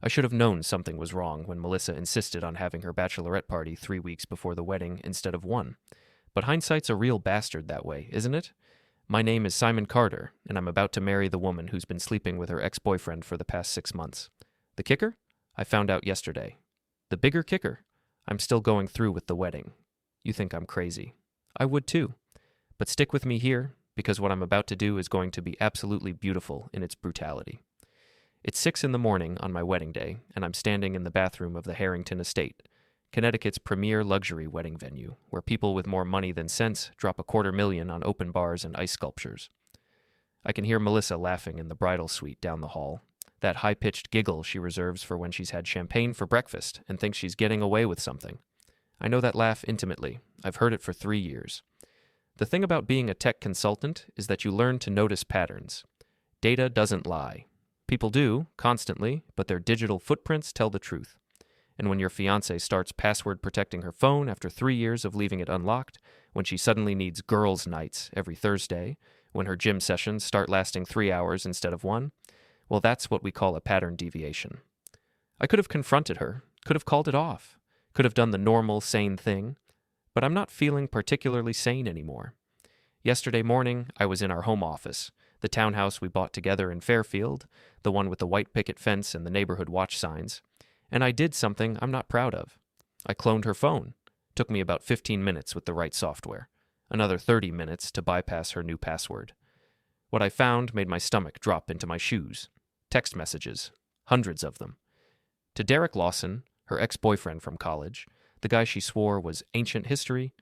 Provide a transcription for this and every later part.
I should have known something was wrong when Melissa insisted on having her bachelorette party 3 weeks before the wedding instead of one. But hindsight's a real bastard that way, isn't it? My name is Simon Carter, and I'm about to marry the woman who's been sleeping with her ex-boyfriend for the past 6 months. The kicker? I found out yesterday. The bigger kicker? I'm still going through with the wedding. You think I'm crazy. I would too. But stick with me here, because what I'm about to do is going to be absolutely beautiful in its brutality. It's 6 in the morning on my wedding day, and I'm standing in the bathroom of the Harrington Estate, Connecticut's premier luxury wedding venue, where people with more money than sense drop $250,000 on open bars and ice sculptures. I can hear Melissa laughing in the bridal suite down the hall, that high-pitched giggle she reserves for when she's had champagne for breakfast and thinks she's getting away with something. I know that laugh intimately. I've heard it for 3 years. The thing about being a tech consultant is that you learn to notice patterns. Data doesn't lie. People do, constantly, but their digital footprints tell the truth. And when your fiancée starts password protecting her phone after 3 years of leaving it unlocked, when she suddenly needs girls' nights every Thursday, when her gym sessions start lasting 3 hours instead of 1, well, that's what we call a pattern deviation. I could have confronted her, could have called it off, could have done the normal, sane thing, but I'm not feeling particularly sane anymore. Yesterday morning, I was in our home office, the townhouse we bought together in Fairfield, the one with the white picket fence and the neighborhood watch signs, and I did something I'm not proud of. I cloned her phone. Took me about 15 minutes with the right software. Another 30 minutes to bypass her new password. What I found made my stomach drop into my shoes. Text messages. Hundreds of them. To Derek Lawson, her ex-boyfriend from college, the guy she swore was ancient history,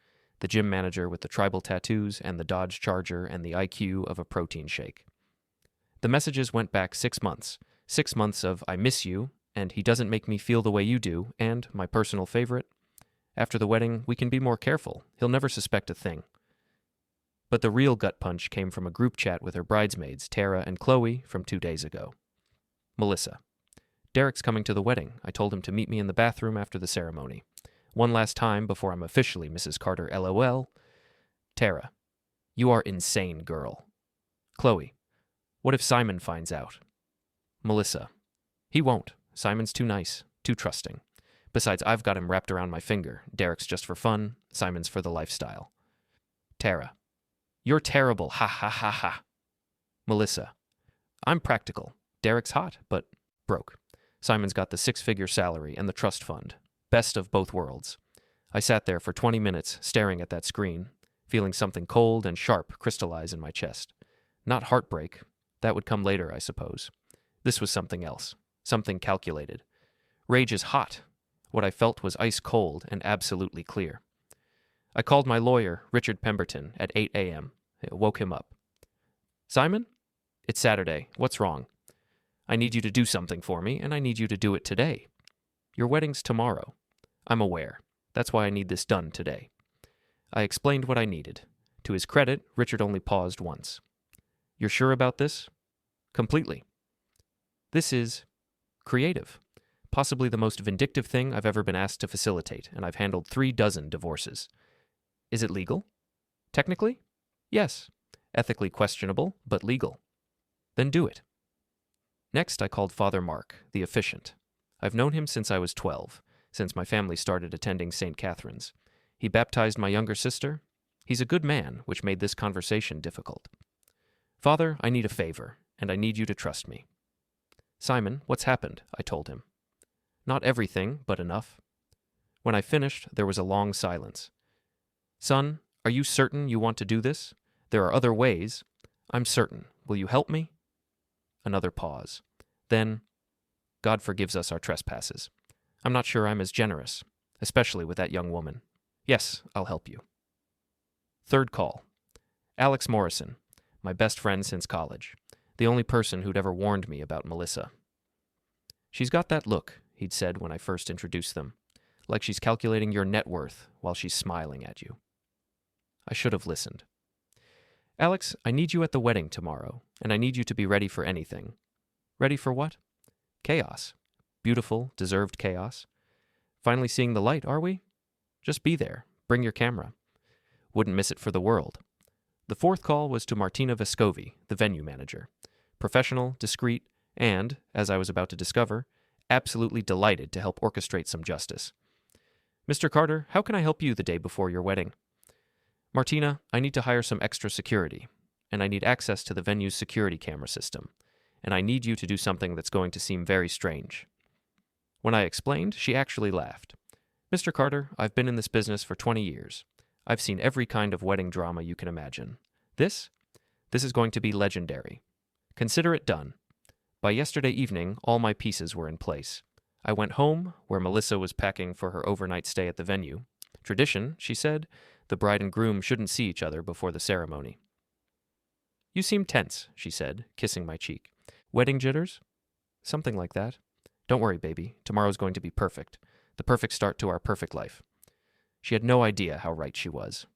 the gym manager with the tribal tattoos and the Dodge Charger and the IQ of a protein shake. The messages went back 6 months. 6 months of I miss you, and he doesn't make me feel the way you do, and, my personal favorite, after the wedding, we can be more careful. He'll never suspect a thing. But the real gut punch came from a group chat with her bridesmaids, Tara and Chloe, from 2 days ago. Melissa. Derek's coming to the wedding. I told him to meet me in the bathroom after the ceremony. One last time before I'm officially Mrs. Carter LOL. Tara. You are insane, girl. Chloe. What if Simon finds out? Melissa. He won't. Simon's too nice, too trusting. Besides, I've got him wrapped around my finger. Derek's just for fun, Simon's for the lifestyle. Tara. You're terrible, ha ha ha ha. Melissa. I'm practical. Derek's hot, but broke. Simon's got the 6-figure salary and the trust fund. Best of both worlds. I sat there for 20 minutes, staring at that screen, feeling something cold and sharp crystallize in my chest. Not heartbreak. That would come later, I suppose. This was something else. Something calculated. Rage is hot. What I felt was ice cold and absolutely clear. I called my lawyer, Richard Pemberton, at 8 a.m. It woke him up. Simon? It's Saturday. What's wrong? I need you to do something for me, and I need you to do it today. Your wedding's tomorrow. I'm aware. That's why I need this done today. I explained what I needed. To his credit, Richard only paused once. You're sure about this? Completely. This is creative. Possibly the most vindictive thing I've ever been asked to facilitate, and I've handled 36 divorces. Is it legal? Technically? Yes. Ethically questionable, but legal. Then do it. Next, I called Father Mark, the officiant. I've known him since I was 12, since my family started attending St. Catherine's. He baptized my younger sister. He's a good man, which made this conversation difficult. Father, I need a favor, and I need you to trust me. Simon, what's happened? I told him. Not everything, but enough. When I finished, there was a long silence. Son, are you certain you want to do this? There are other ways. I'm certain. Will you help me? Another pause. Then, God forgives us our trespasses. I'm not sure I'm as generous, especially with that young woman. Yes, I'll help you. Third call. Alex Morrison, my best friend since college. The only person who'd ever warned me about Melissa. She's got that look, he'd said when I first introduced them, like she's calculating your net worth while she's smiling at you. I should have listened. Alex, I need you at the wedding tomorrow, and I need you to be ready for anything. Ready for what? Chaos. Beautiful, deserved chaos. Finally seeing the light, are we? Just be there. Bring your camera. Wouldn't miss it for the world. The fourth call was to Martina Vescovi, the venue manager. Professional, discreet, and, as I was about to discover, absolutely delighted to help orchestrate some justice. Mr. Carter, how can I help you the day before your wedding? Martina, I need to hire some extra security, and I need access to the venue's security camera system, and I need you to do something that's going to seem very strange. When I explained, she actually laughed. Mr. Carter, I've been in this business for 20 years. I've seen every kind of wedding drama you can imagine. This is going to be legendary. Consider it done. By yesterday evening, all my pieces were in place. I went home, where Melissa was packing for her overnight stay at the venue. Tradition, she said, the bride and groom shouldn't see each other before the ceremony. You seem tense, she said, kissing my cheek. Wedding jitters? Something like that. Don't worry, baby. Tomorrow's going to be perfect. The perfect start to our perfect life. She had no idea how right she was.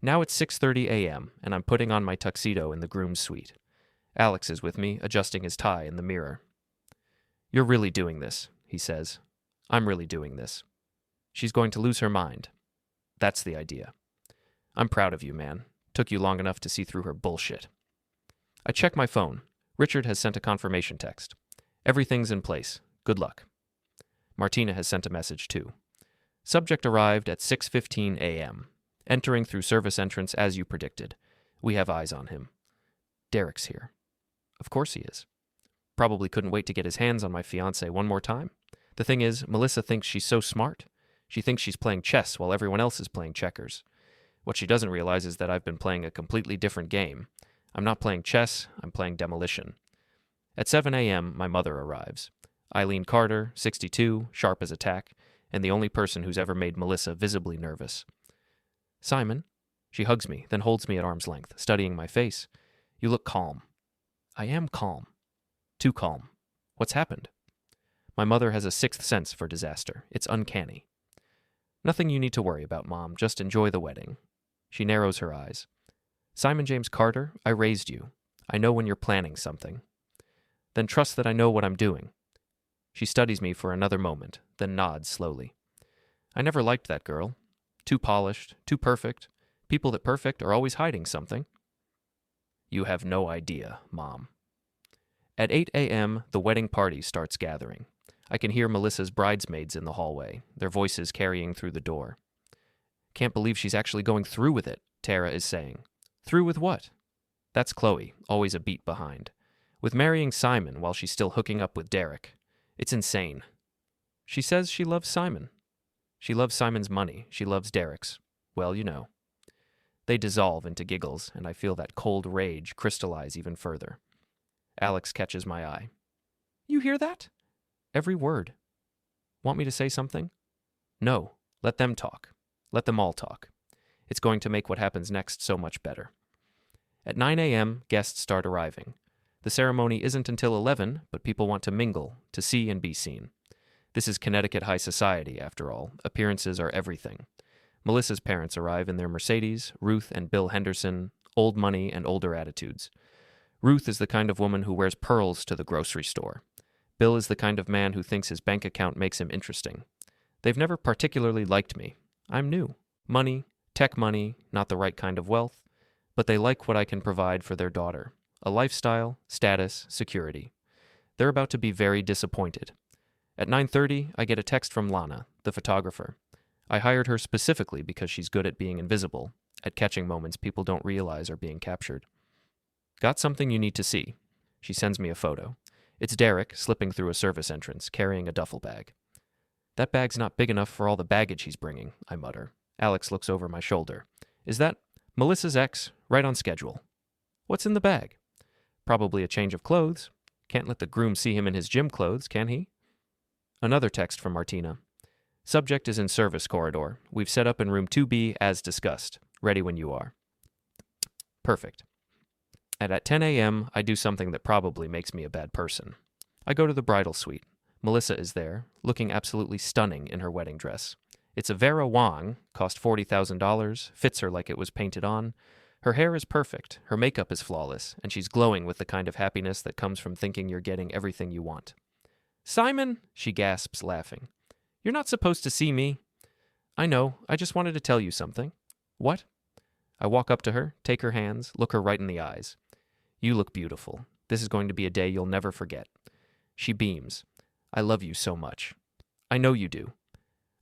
Now it's 6:30 a.m., and I'm putting on my tuxedo in the groom's suite. Alex is with me, adjusting his tie in the mirror. You're really doing this, he says. I'm really doing this. She's going to lose her mind. That's the idea. I'm proud of you, man. Took you long enough to see through her bullshit. I check my phone. Richard has sent a confirmation text. Everything's in place. Good luck. Martina has sent a message, too. Subject arrived at 6:15 a.m., entering through service entrance as you predicted. We have eyes on him. Derek's here. Of course he is. Probably couldn't wait to get his hands on my fiancée one more time. The thing is, Melissa thinks she's so smart. She thinks she's playing chess while everyone else is playing checkers. What she doesn't realize is that I've been playing a completely different game. I'm not playing chess, I'm playing demolition. At 7 a.m., my mother arrives. Eileen Carter, 62, sharp as a tack, and the only person who's ever made Melissa visibly nervous. Simon. She hugs me, then holds me at arm's length, studying my face. You look calm. I am calm. Too calm. What's happened? My mother has a sixth sense for disaster. It's uncanny. Nothing you need to worry about, Mom. Just enjoy the wedding. She narrows her eyes. Simon James Carter, I raised you. I know when you're planning something. Then trust that I know what I'm doing. She studies me for another moment, then nods slowly. I never liked that girl. Too polished, too perfect. People that perfect are always hiding something. You have no idea, Mom. At 8 a.m., the wedding party starts gathering. I can hear Melissa's bridesmaids in the hallway, their voices carrying through the door. Can't believe she's actually going through with it, Tara is saying. Through with what? That's Chloe, always a beat behind. With marrying Simon while she's still hooking up with Derek. It's insane. She says she loves Simon. She loves Simon's money. She loves Derek's. Well, you know. They dissolve into giggles, and I feel that cold rage crystallize even further. Alex catches my eye. You hear that? Every word. Want me to say something? No. Let them talk. Let them all talk. It's going to make what happens next so much better. At 9 a.m., guests start arriving. The ceremony isn't until 11, but people want to mingle, to see and be seen. This is Connecticut high society, after all. Appearances are everything. Melissa's parents arrive in their Mercedes, Ruth and Bill Henderson, old money and older attitudes. Ruth is the kind of woman who wears pearls to the grocery store. Bill is the kind of man who thinks his bank account makes him interesting. They've never particularly liked me. I'm new. Money, tech money, not the right kind of wealth, but they like what I can provide for their daughter. A lifestyle, status, security. They're about to be very disappointed. At 9:30, I get a text from Lana, the photographer. I hired her specifically because she's good at being invisible, at catching moments people don't realize are being captured. Got something you need to see. She sends me a photo. It's Derek slipping through a service entrance, carrying a duffel bag. That bag's not big enough for all the baggage he's bringing, I mutter. Alex looks over my shoulder. Is that Melissa's ex, right on schedule? What's in the bag? Probably a change of clothes. Can't let the groom see him in his gym clothes, can he? Another text from Martina. Subject is in service corridor. We've set up in room 2B as discussed. Ready when you are. Perfect. And at 10 a.m., I do something that probably makes me a bad person. I go to the bridal suite. Melissa is there, looking absolutely stunning in her wedding dress. It's a Vera Wang, cost $40,000, fits her like it was painted on. Her hair is perfect, her makeup is flawless, and she's glowing with the kind of happiness that comes from thinking you're getting everything you want. Simon, she gasps, laughing. You're not supposed to see me. I know, I just wanted to tell you something. What? I walk up to her, take her hands, look her right in the eyes. You look beautiful. This is going to be a day you'll never forget. She beams. I love you so much. I know you do.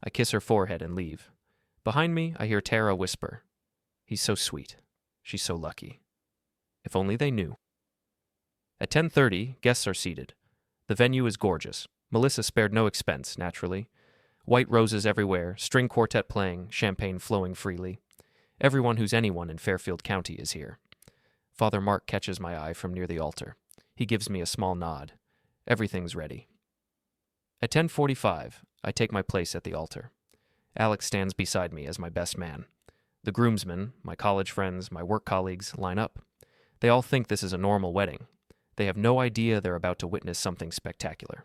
I kiss her forehead and leave. Behind me, I hear Tara whisper, He's so sweet. She's so lucky. If only they knew. At 10:30, guests are seated. The venue is gorgeous. Melissa spared no expense, naturally. White roses everywhere, string quartet playing, champagne flowing freely. Everyone who's anyone in Fairfield County is here. Father Mark catches my eye from near the altar. He gives me a small nod. Everything's ready. At 10:45, I take my place at the altar. Alex stands beside me as my best man. The groomsmen, my college friends, my work colleagues, line up. They all think this is a normal wedding. They have no idea they're about to witness something spectacular.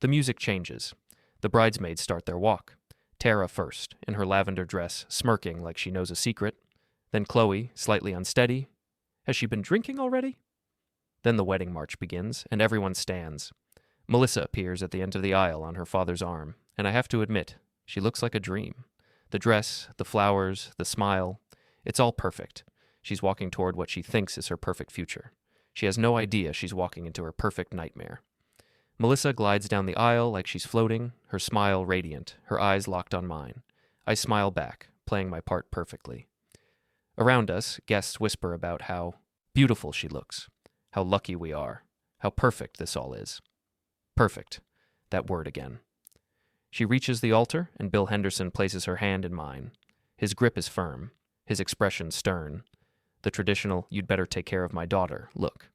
The music changes. The bridesmaids start their walk. Tara first, in her lavender dress, smirking like she knows a secret. Then Chloe, slightly unsteady. Has she been drinking already? Then the wedding march begins, and everyone stands. Melissa appears at the end of the aisle on her father's arm, and I have to admit, she looks like a dream. The dress, the flowers, the smile, it's all perfect. She's walking toward what she thinks is her perfect future. She has no idea she's walking into her perfect nightmare. Melissa glides down the aisle like she's floating, her smile radiant, her eyes locked on mine. I smile back, playing my part perfectly. Around us, guests whisper about how beautiful she looks, how lucky we are, how perfect this all is. Perfect. That word again. She reaches the altar, and Bill Henderson places her hand in mine. His grip is firm, his expression stern. The traditional, you'd better take care of my daughter, look.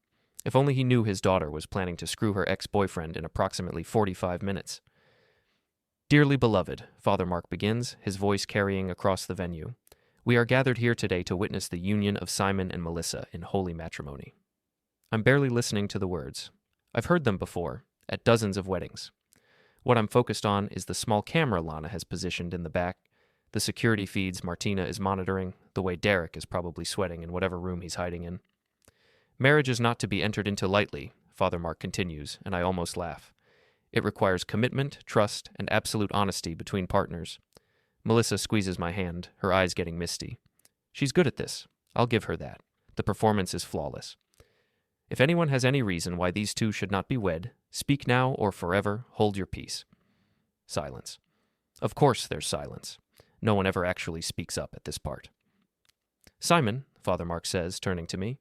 If only he knew his daughter was planning to screw her ex-boyfriend in approximately 45 minutes. Dearly beloved, Father Mark begins, his voice carrying across the venue. We are gathered here today to witness the union of Simon and Melissa in holy matrimony. I'm barely listening to the words. I've heard them before, at dozens of weddings. What I'm focused on is the small camera Lana has positioned in the back, the security feeds Martina is monitoring, the way Derek is probably sweating in whatever room he's hiding in. Marriage is not to be entered into lightly, Father Mark continues, and I almost laugh. It requires commitment, trust, and absolute honesty between partners. Melissa squeezes my hand, her eyes getting misty. She's good at this. I'll give her that. The performance is flawless. If anyone has any reason why these two should not be wed, speak now or forever hold your peace. Silence. Of course there's silence. No one ever actually speaks up at this part. Simon, Father Mark says, turning to me,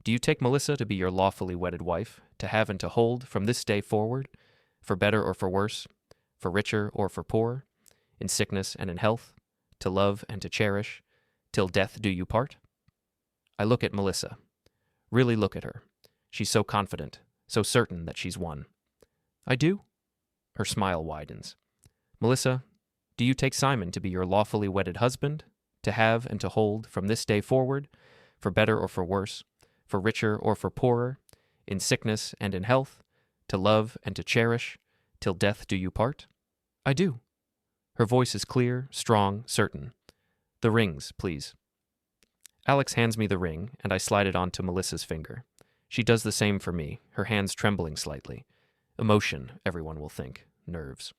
do you take Melissa to be your lawfully wedded wife, to have and to hold from this day forward, for better or for worse, for richer or for poorer, in sickness and in health, to love and to cherish, till death do you part? I look at Melissa. Really look at her. She's so confident, so certain that she's won. I do? Her smile widens. Melissa, do you take Simon to be your lawfully wedded husband, to have and to hold from this day forward, for better or for worse, for richer or for poorer, in sickness and in health, to love and to cherish, till death do you part? I do. Her voice is clear, strong, certain. The rings, please. Alex hands me the ring, and I slide it onto Melissa's finger. She does the same for me, her hands trembling slightly. Emotion, everyone will think. Nerves.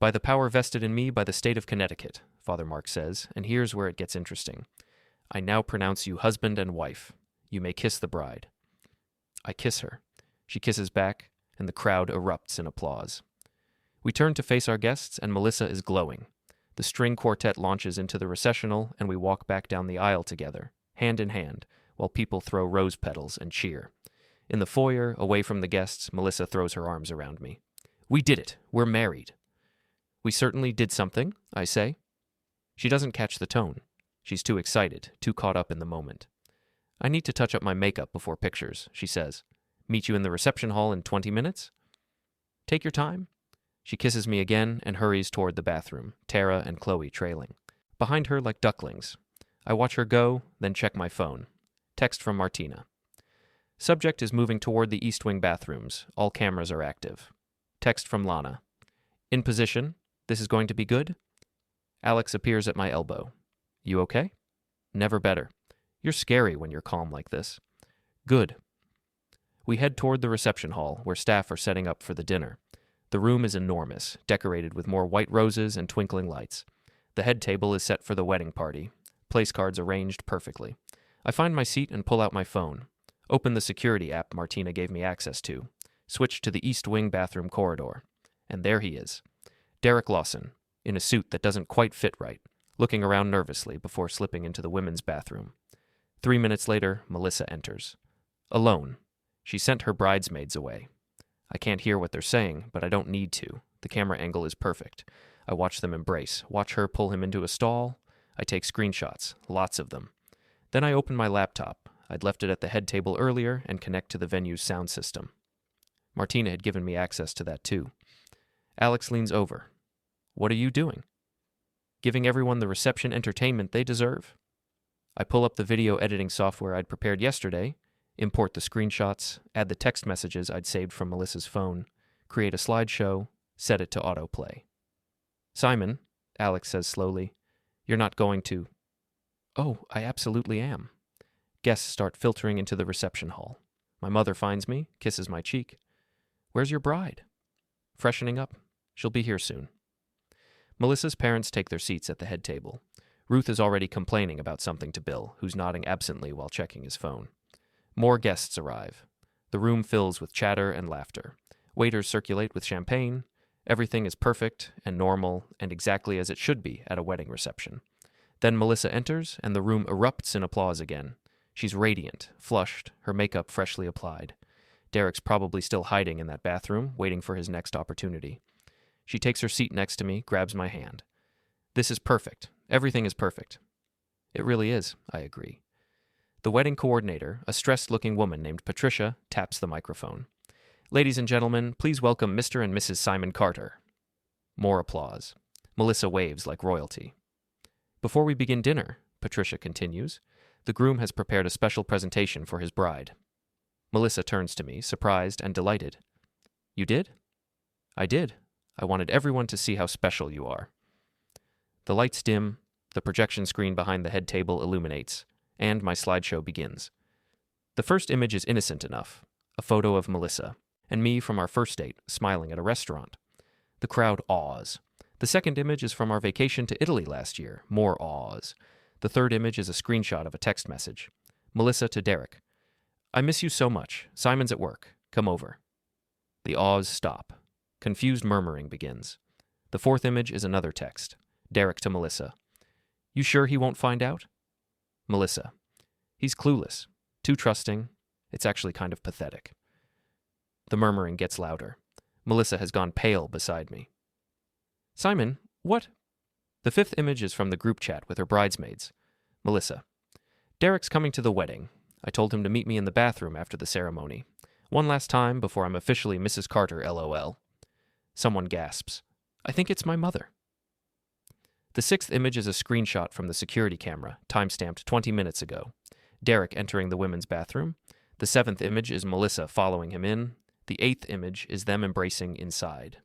By the power vested in me by the state of Connecticut, Father Mark says, and here's where it gets interesting. I now pronounce you husband and wife. You may kiss the bride. I kiss her. She kisses back, and the crowd erupts in applause. We turn to face our guests, and Melissa is glowing. The string quartet launches into the recessional, and we walk back down the aisle together, hand in hand, while people throw rose petals and cheer. In the foyer, away from the guests, Melissa throws her arms around me. We did it. We're married. We certainly did something, I say. She doesn't catch the tone. She's too excited, too caught up in the moment. I need to touch up my makeup before pictures, she says. Meet you in the reception hall in 20 minutes? Take your time. She kisses me again and hurries toward the bathroom, Tara and Chloe trailing. Behind her like ducklings. I watch her go, then check my phone. Text from Martina. Subject is moving toward the East Wing bathrooms. All cameras are active. Text from Lana. In position. This is going to be good? Alex appears at my elbow. You okay? Never better. You're scary when you're calm like this. Good. We head toward the reception hall, where staff are setting up for the dinner. The room is enormous, decorated with more white roses and twinkling lights. The head table is set for the wedding party. Place cards arranged perfectly. I find my seat and pull out my phone. Open the security app Martina gave me access to. Switch to the East Wing bathroom corridor. And there he is. Derek Lawson, in a suit that doesn't quite fit right, looking around nervously before slipping into the women's bathroom. 3 minutes later, Melissa enters. Alone. She sent her bridesmaids away. I can't hear what they're saying, but I don't need to. The camera angle is perfect. I watch them embrace, watch her pull him into a stall. I take screenshots, lots of them. Then I open my laptop. I'd left it at the head table earlier and connect to the venue's sound system. Martina had given me access to that too. Alex leans over. What are you doing? Giving everyone the reception entertainment they deserve. I pull up the video editing software I'd prepared yesterday, import the screenshots, add the text messages I'd saved from Melissa's phone, create a slideshow, set it to autoplay. Simon, Alex says slowly, you're not going to... Oh, I absolutely am. Guests start filtering into the reception hall. My mother finds me, kisses my cheek. Where's your bride? Freshening up. She'll be here soon. Melissa's parents take their seats at the head table. Ruth is already complaining about something to Bill, who's nodding absently while checking his phone. More guests arrive. The room fills with chatter and laughter. Waiters circulate with champagne. Everything is perfect and normal and exactly as it should be at a wedding reception. Then Melissa enters, and the room erupts in applause again. She's radiant, flushed, her makeup freshly applied. Derek's probably still hiding in that bathroom, waiting for his next opportunity. She takes her seat next to me, grabs my hand. This is perfect. Everything is perfect. It really is, I agree. The wedding coordinator, a stressed-looking woman named Patricia, taps the microphone. Ladies and gentlemen, please welcome Mr. and Mrs. Simon Carter. More applause. Melissa waves like royalty. Before we begin dinner, Patricia continues, the groom has prepared a special presentation for his bride. Melissa turns to me, surprised and delighted. You did? I did. I wanted everyone to see how special you are. The lights dim, the projection screen behind the head table illuminates, and my slideshow begins. The first image is innocent enough, a photo of Melissa, and me from our first date, smiling at a restaurant. The crowd awes. The second image is from our vacation to Italy last year, more awes. The third image is a screenshot of a text message. Melissa to Derek. I miss you so much. Simon's at work. Come over. The awes stop. Confused murmuring begins. The fourth image is another text. Derek to Melissa. You sure he won't find out? Melissa. He's clueless. Too trusting. It's actually kind of pathetic. The murmuring gets louder. Melissa has gone pale beside me. Simon, what? The fifth image is from the group chat with her bridesmaids. Melissa. Derek's coming to the wedding. I told him to meet me in the bathroom after the ceremony. One last time before I'm officially Mrs. Carter, LOL. Someone gasps. I think it's my mother. The sixth image is a screenshot from the security camera, timestamped 20 minutes ago. Derek entering the women's bathroom. The seventh image is Melissa following him in. The eighth image is them embracing inside.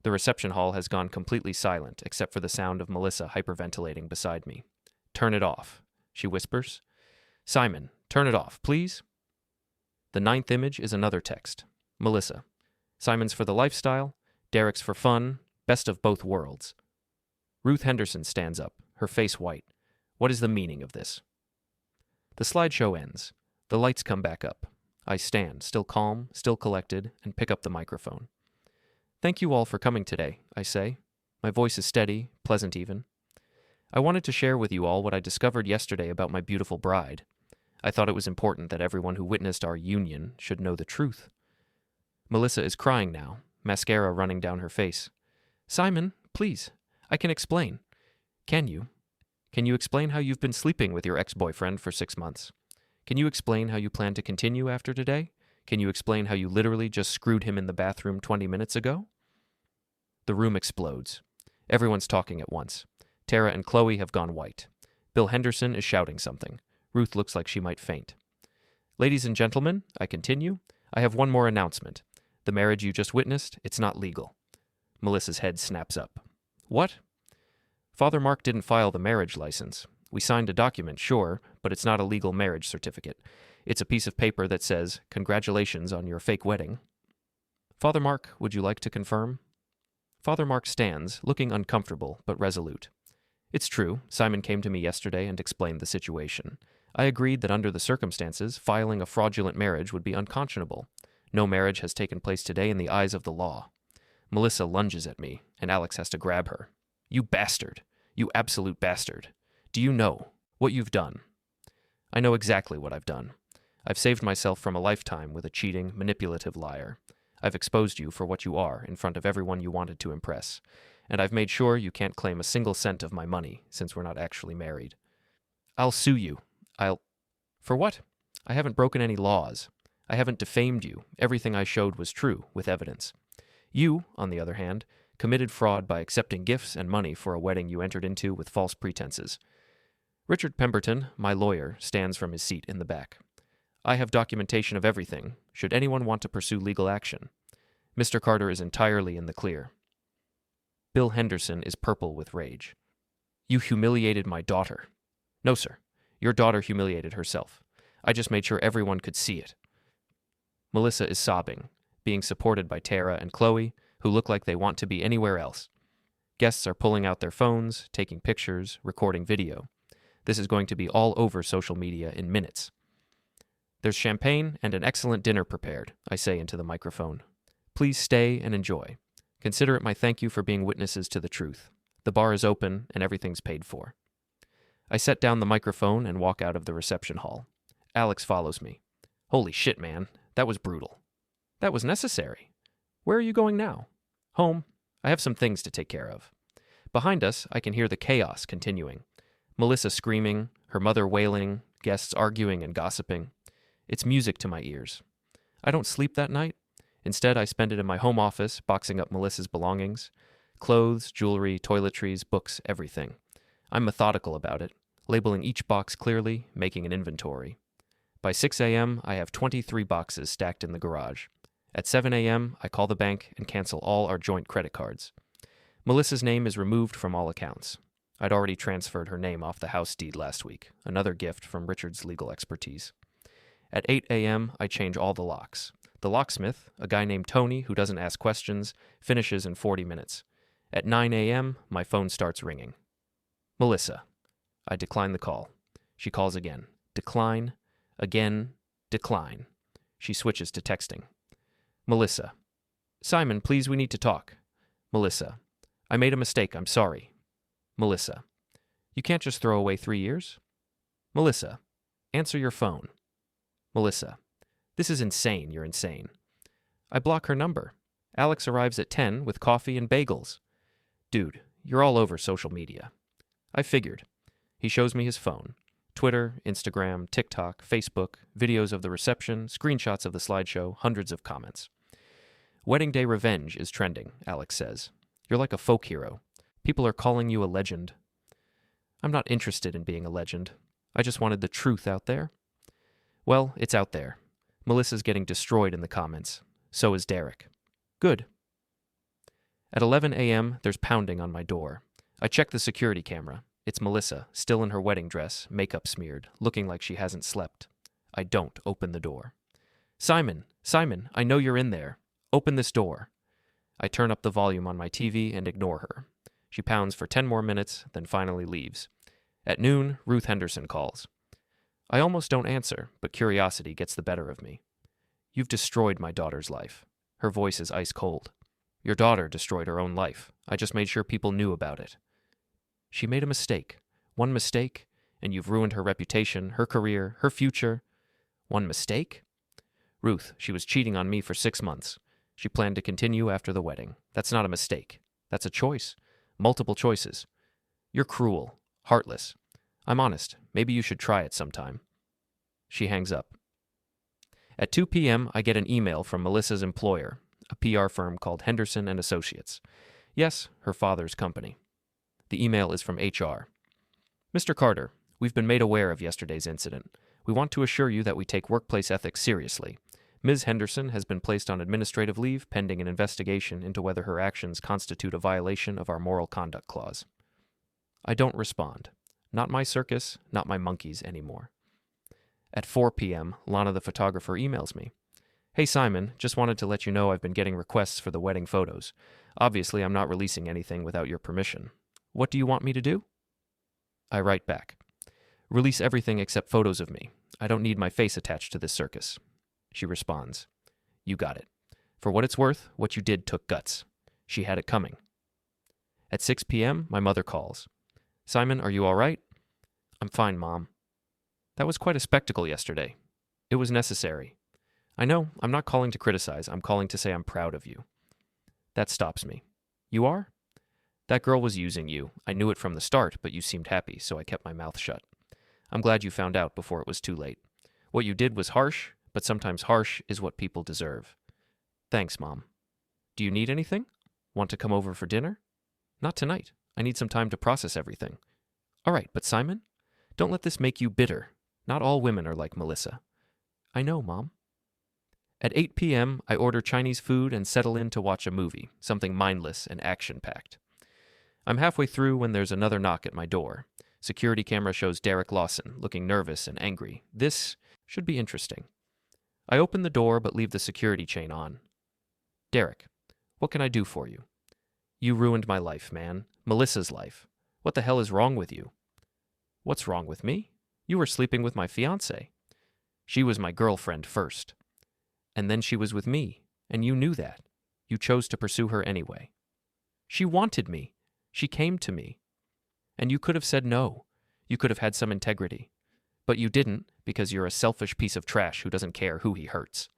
The reception hall has gone completely silent, except for the sound of Melissa hyperventilating beside me. Turn it off, she whispers. Simon, turn it off, please. The ninth image is another text. Melissa. Simon's for the lifestyle, Derek's for fun, best of both worlds. Ruth Henderson stands up, her face white. What is the meaning of this? The slideshow ends. The lights come back up. I stand, still calm, still collected, and pick up the microphone. Thank you all for coming today, I say. My voice is steady, pleasant even. I wanted to share with you all what I discovered yesterday about my beautiful bride. I thought it was important that everyone who witnessed our union should know the truth. Melissa is crying now, mascara running down her face. Simon, please, I can explain. Can you? Can you explain how you've been sleeping with your ex-boyfriend for 6 months? Can you explain how you plan to continue after today? Can you explain how you literally just screwed him in the bathroom 20 minutes ago? The room explodes. Everyone's talking at once. Tara and Chloe have gone white. Bill Henderson is shouting something. Ruth looks like she might faint. Ladies and gentlemen, I continue. I have one more announcement. The marriage you just witnessed, it's not legal. Melissa's head snaps up. What? Father Mark didn't file the marriage license. We signed a document, sure, but it's not a legal marriage certificate. It's a piece of paper that says, congratulations on your fake wedding. Father Mark, would you like to confirm? Father Mark stands, looking uncomfortable but resolute. It's true, Simon came to me yesterday and explained the situation. I agreed that under the circumstances, filing a fraudulent marriage would be unconscionable. No marriage has taken place today in the eyes of the law. Melissa lunges at me, and Alex has to grab her. You bastard. You absolute bastard. Do you know what you've done? I know exactly what I've done. I've saved myself from a lifetime with a cheating, manipulative liar. I've exposed you for what you are in front of everyone you wanted to impress. And I've made sure you can't claim a single cent of my money, since we're not actually married. I'll sue you. For what? I haven't broken any laws. I haven't defamed you. Everything I showed was true, with evidence. You, on the other hand, committed fraud by accepting gifts and money for a wedding you entered into with false pretenses. Richard Pemberton, my lawyer, stands from his seat in the back. I have documentation of everything, should anyone want to pursue legal action. Mr. Carter is entirely in the clear. Bill Henderson is purple with rage. You humiliated my daughter. No, sir. Your daughter humiliated herself. I just made sure everyone could see it. Melissa is sobbing, being supported by Tara and Chloe, who look like they want to be anywhere else. Guests are pulling out their phones, taking pictures, recording video. This is going to be all over social media in minutes. There's champagne and an excellent dinner prepared, I say into the microphone. Please stay and enjoy. Consider it my thank you for being witnesses to the truth. The bar is open and everything's paid for. I set down the microphone and walk out of the reception hall. Alex follows me. Holy shit, man. That was brutal. That was necessary. Where are you going now? Home. I have some things to take care of. Behind us, I can hear the chaos continuing. Melissa screaming, her mother wailing, guests arguing and gossiping. It's music to my ears. I don't sleep that night. Instead, I spend it in my home office, boxing up Melissa's belongings. Clothes, jewelry, toiletries, books, everything. I'm methodical about it, labeling each box clearly, making an inventory. By 6 a.m., I have 23 boxes stacked in the garage. At 7 a.m., I call the bank and cancel all our joint credit cards. Melissa's name is removed from all accounts. I'd already transferred her name off the house deed last week, another gift from Richard's legal expertise. At 8 a.m., I change all the locks. The locksmith, a guy named Tony who doesn't ask questions, finishes in 40 minutes. At 9 a.m., my phone starts ringing. Melissa. I decline the call. She calls again. Decline. Again. Decline. She switches to texting. Melissa. Simon, please, we need to talk. Melissa. I made a mistake. I'm sorry. Melissa. You can't just throw away 3 years. Melissa. Answer your phone. Melissa. This is insane. You're insane. I block her number. Alex arrives at 10 with coffee and bagels. Dude, you're all over social media. I figured. He shows me his phone. Twitter, Instagram, TikTok, Facebook, videos of the reception, screenshots of the slideshow, hundreds of comments. Wedding day revenge is trending, Alex says. You're like a folk hero. People are calling you a legend. I'm not interested in being a legend. I just wanted the truth out there. Well, it's out there. Melissa's getting destroyed in the comments. So is Derek. Good. At 11 a.m., there's pounding on my door. I check the security camera. It's Melissa, still in her wedding dress, makeup smeared, looking like she hasn't slept. I don't open the door. Simon, I know you're in there. Open this door. I turn up the volume on my TV and ignore her. She pounds for 10 more minutes, then finally leaves. At noon, Ruth Henderson calls. I almost don't answer, but curiosity gets the better of me. You've destroyed my daughter's life. Her voice is ice cold. Your daughter destroyed her own life. I just made sure people knew about it. She made a mistake. One mistake, and you've ruined her reputation, her career, her future. One mistake? Ruth, she was cheating on me for 6 months. She planned to continue after the wedding. That's not a mistake. That's a choice. Multiple choices. You're cruel, heartless. I'm honest. Maybe you should try it sometime. She hangs up. At 2 p.m., I get an email from Melissa's employer, a PR firm called Henderson and Associates. Yes, her father's company. The email is from HR. Mr. Carter, we've been made aware of yesterday's incident. We want to assure you that we take workplace ethics seriously. Ms. Henderson has been placed on administrative leave pending an investigation into whether her actions constitute a violation of our moral conduct clause. I don't respond. Not my circus, not my monkeys anymore. At 4 p.m., Lana the photographer emails me. Hey Simon, just wanted to let you know I've been getting requests for the wedding photos. Obviously, I'm not releasing anything without your permission. What do you want me to do? I write back. Release everything except photos of me. I don't need my face attached to this circus. She responds. You got it. For what it's worth, what you did took guts. She had it coming. At 6 p.m., my mother calls. Simon, are you all right? I'm fine, Mom. That was quite a spectacle yesterday. It was necessary. I know, I'm not calling to criticize. I'm calling to say I'm proud of you. That stops me. You are? That girl was using you. I knew it from the start, but you seemed happy, so I kept my mouth shut. I'm glad you found out before it was too late. What you did was harsh, but sometimes harsh is what people deserve. Thanks, Mom. Do you need anything? Want to come over for dinner? Not tonight. I need some time to process everything. All right, but Simon, don't let this make you bitter. Not all women are like Melissa. I know, Mom. At 8 p.m., I order Chinese food and settle in to watch a movie, something mindless and action-packed. I'm halfway through when there's another knock at my door. Security camera shows Derek Lawson, looking nervous and angry. This should be interesting. I open the door but leave the security chain on. Derek, what can I do for you? You ruined my life, man. Melissa's life. What the hell is wrong with you? What's wrong with me? You were sleeping with my fiancée. She was my girlfriend first. And then she was with me, and you knew that. You chose to pursue her anyway. She wanted me. She came to me. And you could have said no. You could have had some integrity. But you didn't, because you're a selfish piece of trash who doesn't care who he hurts.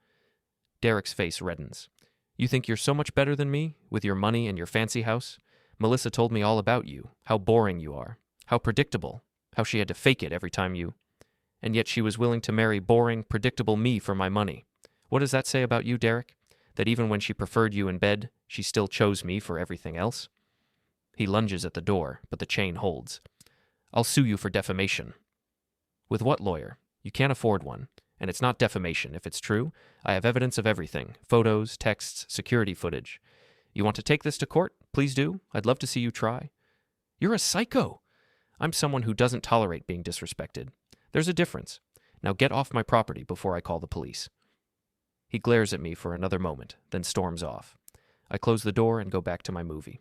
Derek's face reddens. You think you're so much better than me, with your money and your fancy house? Melissa told me all about you, how boring you are, how predictable, how she had to fake it every time you... And yet she was willing to marry boring, predictable me for my money. What does that say about you, Derek? That even when she preferred you in bed, she still chose me for everything else? He lunges at the door, but the chain holds. I'll sue you for defamation. With what lawyer? You can't afford one. And it's not defamation. If it's true, I have evidence of everything. Photos, texts, security footage. You want to take this to court? Please do. I'd love to see you try. You're a psycho. I'm someone who doesn't tolerate being disrespected. There's a difference. Now get off my property before I call the police. He glares at me for another moment, then storms off. I close the door and go back to my movie.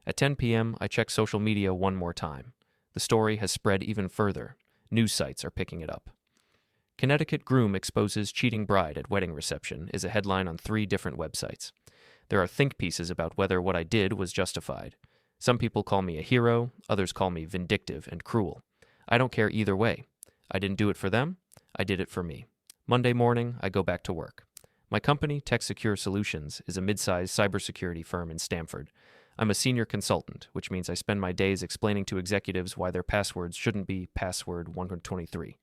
At 10 p.m., I check social media one more time. The story has spread even further. News sites are picking it up. Connecticut groom exposes cheating bride at wedding reception is a headline on 3 different websites. There are think pieces about whether what I did was justified. Some people call me a hero, others call me vindictive and cruel. I don't care either way. I didn't do it for them, I did it for me. Monday morning, I go back to work. My company, Tech Secure Solutions, is a mid-sized cybersecurity firm in Stamford. I'm a senior consultant, which means I spend my days explaining to executives why their passwords shouldn't be password 123.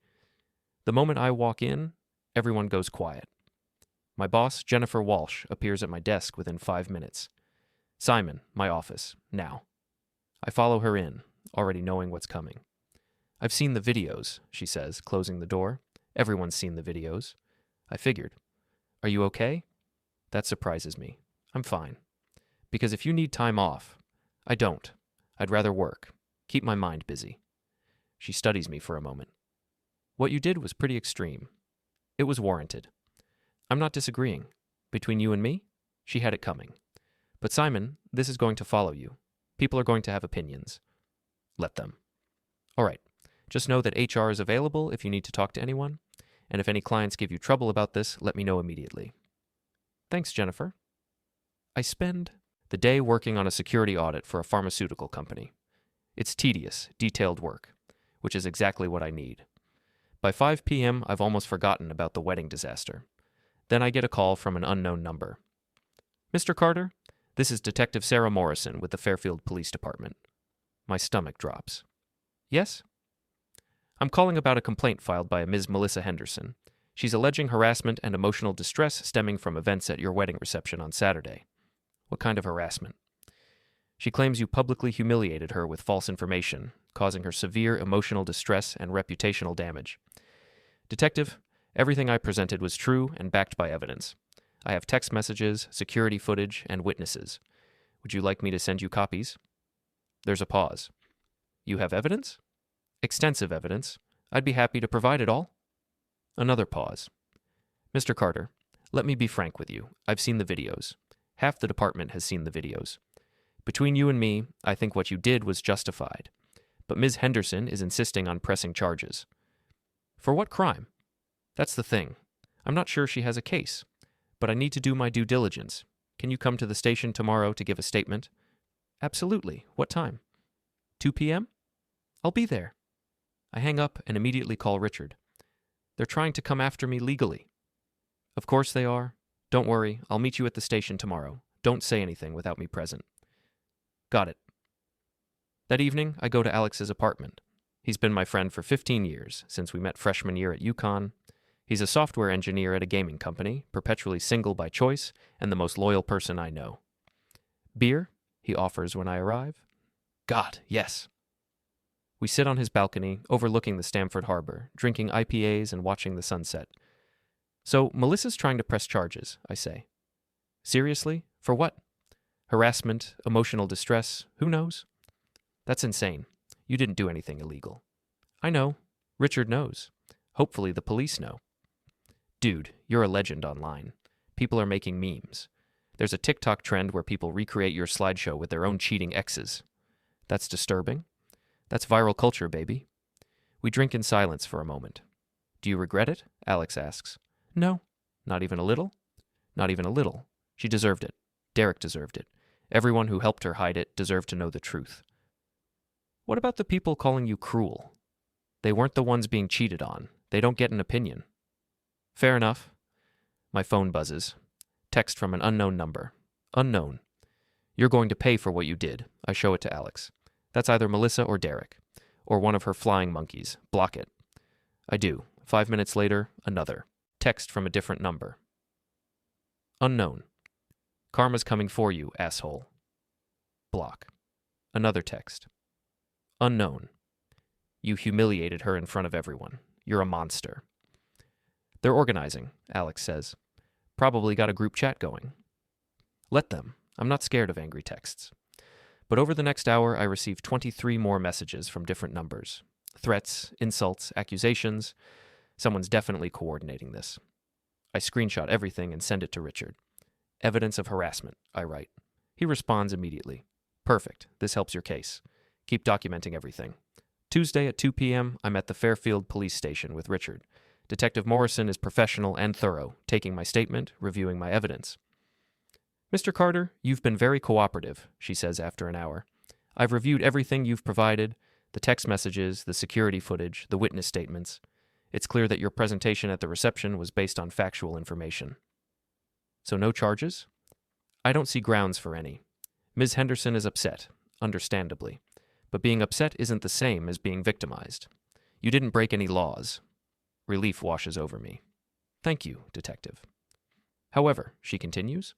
The moment I walk in, everyone goes quiet. My boss, Jennifer Walsh, appears at my desk within 5 minutes. Simon, my office, now. I follow her in, already knowing what's coming. I've seen the videos, she says, closing the door. Everyone's seen the videos. I figured. Are you okay? That surprises me. I'm fine. Because if you need time off, I don't. I'd rather work. Keep my mind busy. She studies me for a moment. What you did was pretty extreme. It was warranted. I'm not disagreeing. Between you and me, she had it coming. But Simon, this is going to follow you. People are going to have opinions. Let them. All right. Just know that HR is available if you need to talk to anyone. And if any clients give you trouble about this, let me know immediately. Thanks, Jennifer. I spend the day working on a security audit for a pharmaceutical company. It's tedious, detailed work, which is exactly what I need. By 5 p.m., I've almost forgotten about the wedding disaster. Then I get a call from an unknown number. Mr. Carter, this is Detective Sarah Morrison with the Fairfield Police Department. My stomach drops. Yes? I'm calling about a complaint filed by a Ms. Melissa Henderson. She's alleging harassment and emotional distress stemming from events at your wedding reception on Saturday. What kind of harassment? She claims you publicly humiliated her with false information, causing her severe emotional distress and reputational damage. Detective, everything I presented was true and backed by evidence. I have text messages, security footage, and witnesses. Would you like me to send you copies? There's a pause. You have evidence? Extensive evidence. I'd be happy to provide it all. Another pause. Mr. Carter, let me be frank with you. I've seen the videos. Half the department has seen the videos. Between you and me, I think what you did was justified. But Ms. Henderson is insisting on pressing charges. For what crime? That's the thing. I'm not sure she has a case. but I need to do my due diligence. Can you come to the station tomorrow to give a statement? Absolutely. What time? 2 p.m.? I'll be there. I hang up and immediately call Richard. They're trying to come after me legally. Of course they are. Don't worry, I'll meet you at the station tomorrow. Don't say anything without me present. Got it. That evening, I go to Alex's apartment. He's been my friend for 15 years, since we met freshman year at UConn. He's a software engineer at a gaming company, perpetually single by choice, and the most loyal person I know. Beer? He offers when I arrive. God, yes. We sit on his balcony, overlooking the Stamford Harbor, drinking IPAs and watching the sunset. So, Melissa's trying to press charges, I say. Seriously? For what? Harassment, emotional distress, who knows? That's insane. You didn't do anything illegal. I know. Richard knows. Hopefully the police know. Dude, you're a legend online. People are making memes. There's a TikTok trend where people recreate your slideshow with their own cheating exes. That's disturbing. That's viral culture, baby. We drink in silence for a moment. Do you regret it? Alex asks. No. Not even a little? Not even a little. She deserved it. Derek deserved it. Everyone who helped her hide it deserved to know the truth. What about the people calling you cruel? They weren't the ones being cheated on. They don't get an opinion. Fair enough. My phone buzzes. Text from an unknown number. Unknown. You're going to pay for what you did. I show it to Alex. That's either Melissa or Derek. Or one of her flying monkeys. Block it. I do. 5 minutes later, another. Text from a different number. Unknown. Karma's coming for you, asshole. Block. Another text. Unknown. You humiliated her in front of everyone. You're a monster. They're organizing, Alex says. Probably got a group chat going. Let them. I'm not scared of angry texts. But over the next hour, I receive 23 more messages from different numbers. Threats, insults, accusations. Someone's definitely coordinating this. I screenshot everything and send it to Richard. Evidence of harassment, I write. He responds immediately. Perfect. This helps your case. Keep documenting everything. Tuesday at 2 p.m., I'm at the Fairfield police station with Richard. Detective Morrison is professional and thorough, taking my statement, reviewing my evidence. Mr. Carter, you've been very cooperative, she says after an hour. I've reviewed everything you've provided, the text messages, the security footage, the witness statements. It's clear that your presentation at the reception was based on factual information. So no charges? I don't see grounds for any. Ms. Henderson is upset, understandably. But being upset isn't the same as being victimized. You didn't break any laws. Relief washes over me. Thank you, Detective. However, she continues,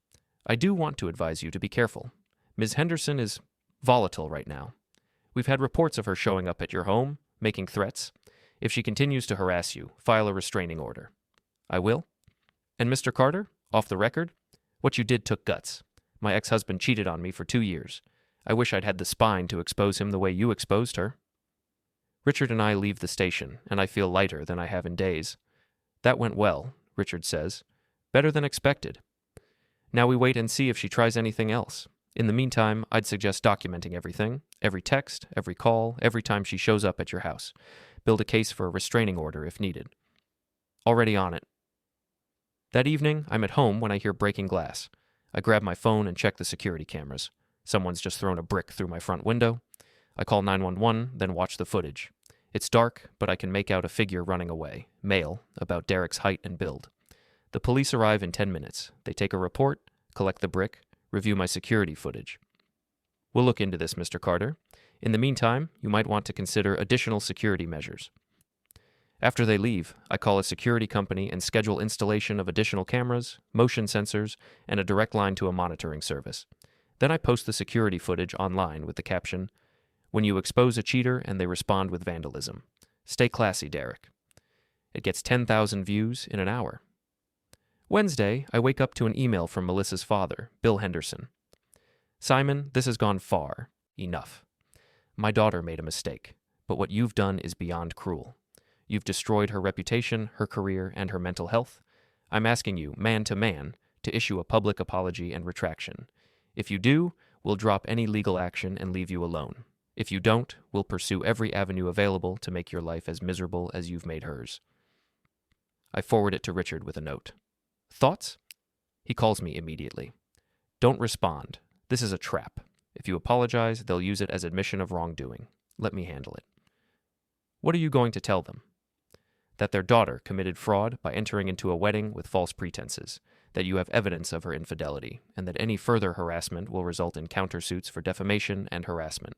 I do want to advise you to be careful. Ms. Henderson is volatile right now. We've had reports of her showing up at your home, making threats. If she continues to harass you, file a restraining order. I will. And Mr. Carter, off the record, what you did took guts. My ex-husband cheated on me for 2 years. I wish I'd had the spine to expose him the way you exposed her. Richard and I leave the station, and I feel lighter than I have in days. That went well, Richard says. Better than expected. Now we wait and see if she tries anything else. In the meantime, I'd suggest documenting everything, every text, every call, every time she shows up at your house. Build a case for a restraining order if needed. Already on it. That evening, I'm at home when I hear breaking glass. I grab my phone and check the security cameras. Someone's just thrown a brick through my front window. I call 911, then watch the footage. It's dark, but I can make out a figure running away, male, about Derek's height and build. The police arrive in 10 minutes. They take a report, collect the brick, review my security footage. We'll look into this, Mr. Carter. In the meantime, you might want to consider additional security measures. After they leave, I call a security company and schedule installation of additional cameras, motion sensors, and a direct line to a monitoring service. Then I post the security footage online with the caption, "When you expose a cheater and they respond with vandalism. Stay classy, Derek." It gets 10,000 views in an hour. Wednesday, I wake up to an email from Melissa's father, Bill Henderson. Simon, this has gone far. Enough. My daughter made a mistake, but what you've done is beyond cruel. You've destroyed her reputation, her career, and her mental health. I'm asking you, man to man, to issue a public apology and retraction. If you do, we'll drop any legal action and leave you alone. If you don't, we'll pursue every avenue available to make your life as miserable as you've made hers. I forward it to Richard with a note. Thoughts? He calls me immediately. Don't respond. This is a trap. If you apologize, they'll use it as admission of wrongdoing. Let me handle it. What are you going to tell them? That their daughter committed fraud by entering into a wedding with false pretenses, that you have evidence of her infidelity, and that any further harassment will result in countersuits for defamation and harassment.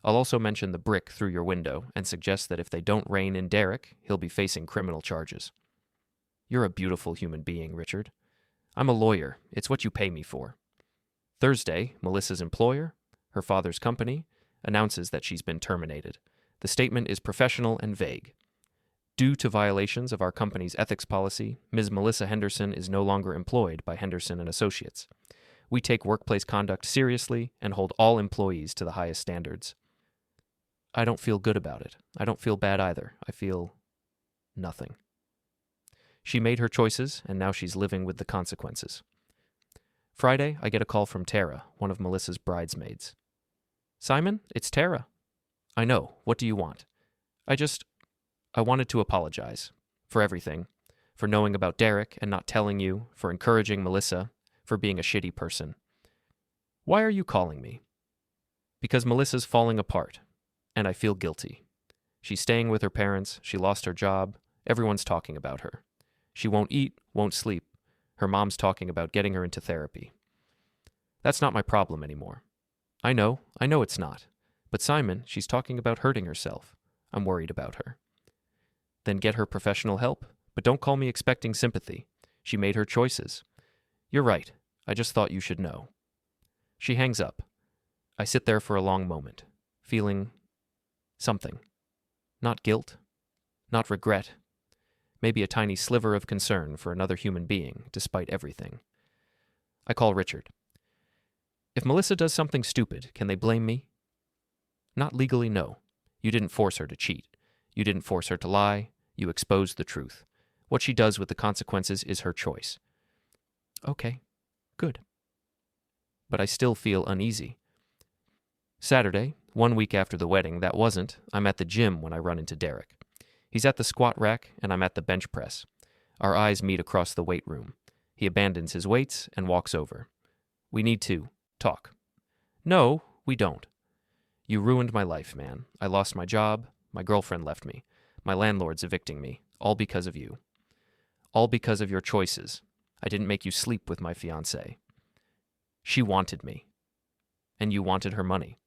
I'll also mention the brick through your window and suggest that if they don't rein in Derek, he'll be facing criminal charges. You're a beautiful human being, Richard. I'm a lawyer. It's what you pay me for. Thursday, Melissa's employer, her father's company, announces that she's been terminated. The statement is professional and vague. Due to violations of our company's ethics policy, Ms. Melissa Henderson is no longer employed by Henderson and Associates. We take workplace conduct seriously and hold all employees to the highest standards. I don't feel good about it. I don't feel bad either. I feel nothing. She made her choices, and now she's living with the consequences. Friday, I get a call from Tara, one of Melissa's bridesmaids. Simon, it's Tara. I know. What do you want? I wanted to apologize. For everything. For knowing about Derek and not telling you. For encouraging Melissa. For being a shitty person. Why are you calling me? Because Melissa's falling apart. And I feel guilty. She's staying with her parents. She lost her job. Everyone's talking about her. She won't eat, won't sleep. Her mom's talking about getting her into therapy. That's not my problem anymore. I know it's not. But Simon, she's talking about hurting herself. I'm worried about her. Then get her professional help, but don't call me expecting sympathy. She made her choices. You're right. I just thought you should know. She hangs up. I sit there for a long moment, feeling something. Not guilt, not regret. Maybe a tiny sliver of concern for another human being, despite everything. I call Richard. If Melissa does something stupid, can they blame me? Not legally, no. You didn't force her to cheat. You didn't force her to lie. You exposed the truth. What she does with the consequences is her choice. Okay, good. But I still feel uneasy. Saturday, 1 week after the wedding, I'm at the gym when I run into Derek. He's at the squat rack, and I'm at the bench press. Our eyes meet across the weight room. He abandons his weights and walks over. We need to talk. No, we don't. You ruined my life, man. I lost my job. My girlfriend left me. My landlord's evicting me. All because of you. All because of your choices. I didn't make you sleep with my fiancée. She wanted me. And you wanted her money.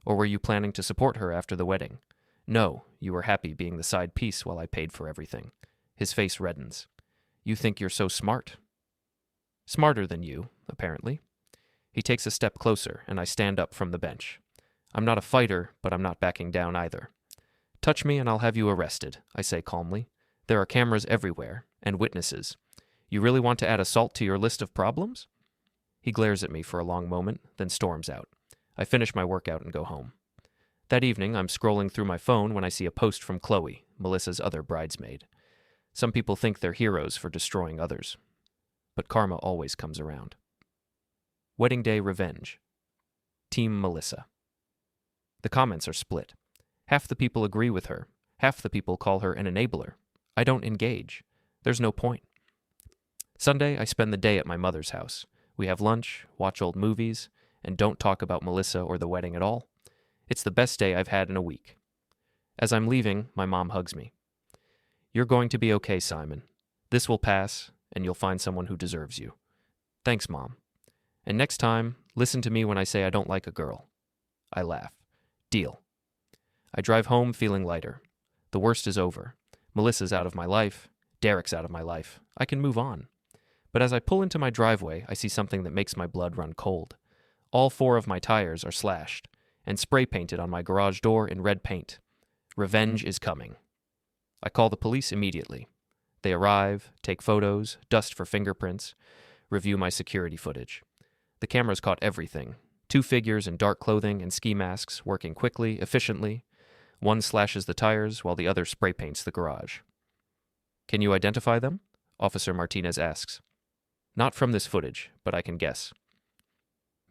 Or were you planning to support her after the wedding? No, you were happy being the side piece while I paid for everything. His face reddens. You think you're so smart. Smarter than you, apparently. He takes a step closer, and I stand up from the bench. I'm not a fighter, but I'm not backing down either. Touch me and I'll have you arrested, I say calmly. There are cameras everywhere, and witnesses. You really want to add assault to your list of problems? He glares at me for a long moment, then storms out. I finish my workout and go home. That evening, I'm scrolling through my phone when I see a post from Chloe, Melissa's other bridesmaid. Some people think they're heroes for destroying others. But karma always comes around. Wedding Day Revenge. Team Melissa. The comments are split. Half the people agree with her. Half the people call her an enabler. I don't engage. There's no point. Sunday, I spend the day at my mother's house. We have lunch, watch old movies, and don't talk about Melissa or the wedding at all. It's the best day I've had in a week. As I'm leaving, my mom hugs me. You're going to be okay, Simon. This will pass, and you'll find someone who deserves you. Thanks, Mom. And next time, listen to me when I say I don't like a girl. I laugh. Deal. I drive home feeling lighter. The worst is over. Melissa's out of my life. Derek's out of my life. I can move on. But as I pull into my driveway, I see something that makes my blood run cold. All 4 of my tires are slashed and spray painted on my garage door in red paint. Revenge is coming. I call the police immediately. They arrive, take photos, dust for fingerprints, review my security footage. The cameras caught everything. 2 figures in dark clothing and ski masks working quickly, efficiently. One slashes the tires while the other spray paints the garage. Can you identify them? Officer Martinez asks. Not from this footage, but I can guess.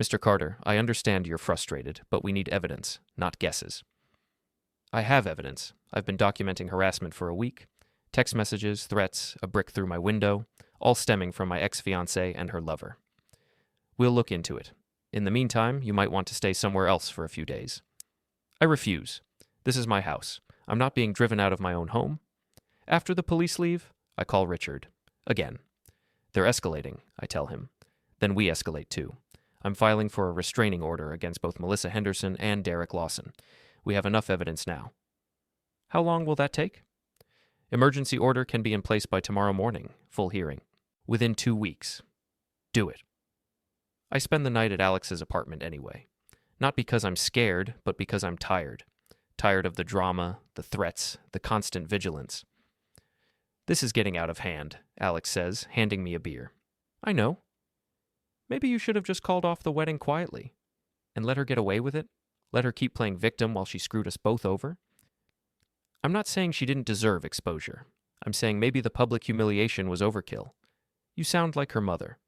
Mr. Carter, I understand you're frustrated, but we need evidence, not guesses. I have evidence. I've been documenting harassment for a week. Text messages, threats, a brick through my window, all stemming from my ex-fiancée and her lover. We'll look into it. In the meantime, you might want to stay somewhere else for a few days. I refuse. This is my house. I'm not being driven out of my own home. After the police leave, I call Richard. Again. They're escalating, I tell him. Then we escalate too. I'm filing for a restraining order against both Melissa Henderson and Derek Lawson. We have enough evidence now. How long will that take? Emergency order can be in place by tomorrow morning, full hearing. Within 2 weeks. Do it. I spend the night at Alex's apartment anyway. Not because I'm scared, but because I'm tired. Tired of the drama, the threats, the constant vigilance. This is getting out of hand, Alex says, handing me a beer. I know. Maybe you should have just called off the wedding quietly and let her get away with it. Let her keep playing victim while she screwed us both over. I'm not saying she didn't deserve exposure. I'm saying maybe the public humiliation was overkill. You sound like her mother.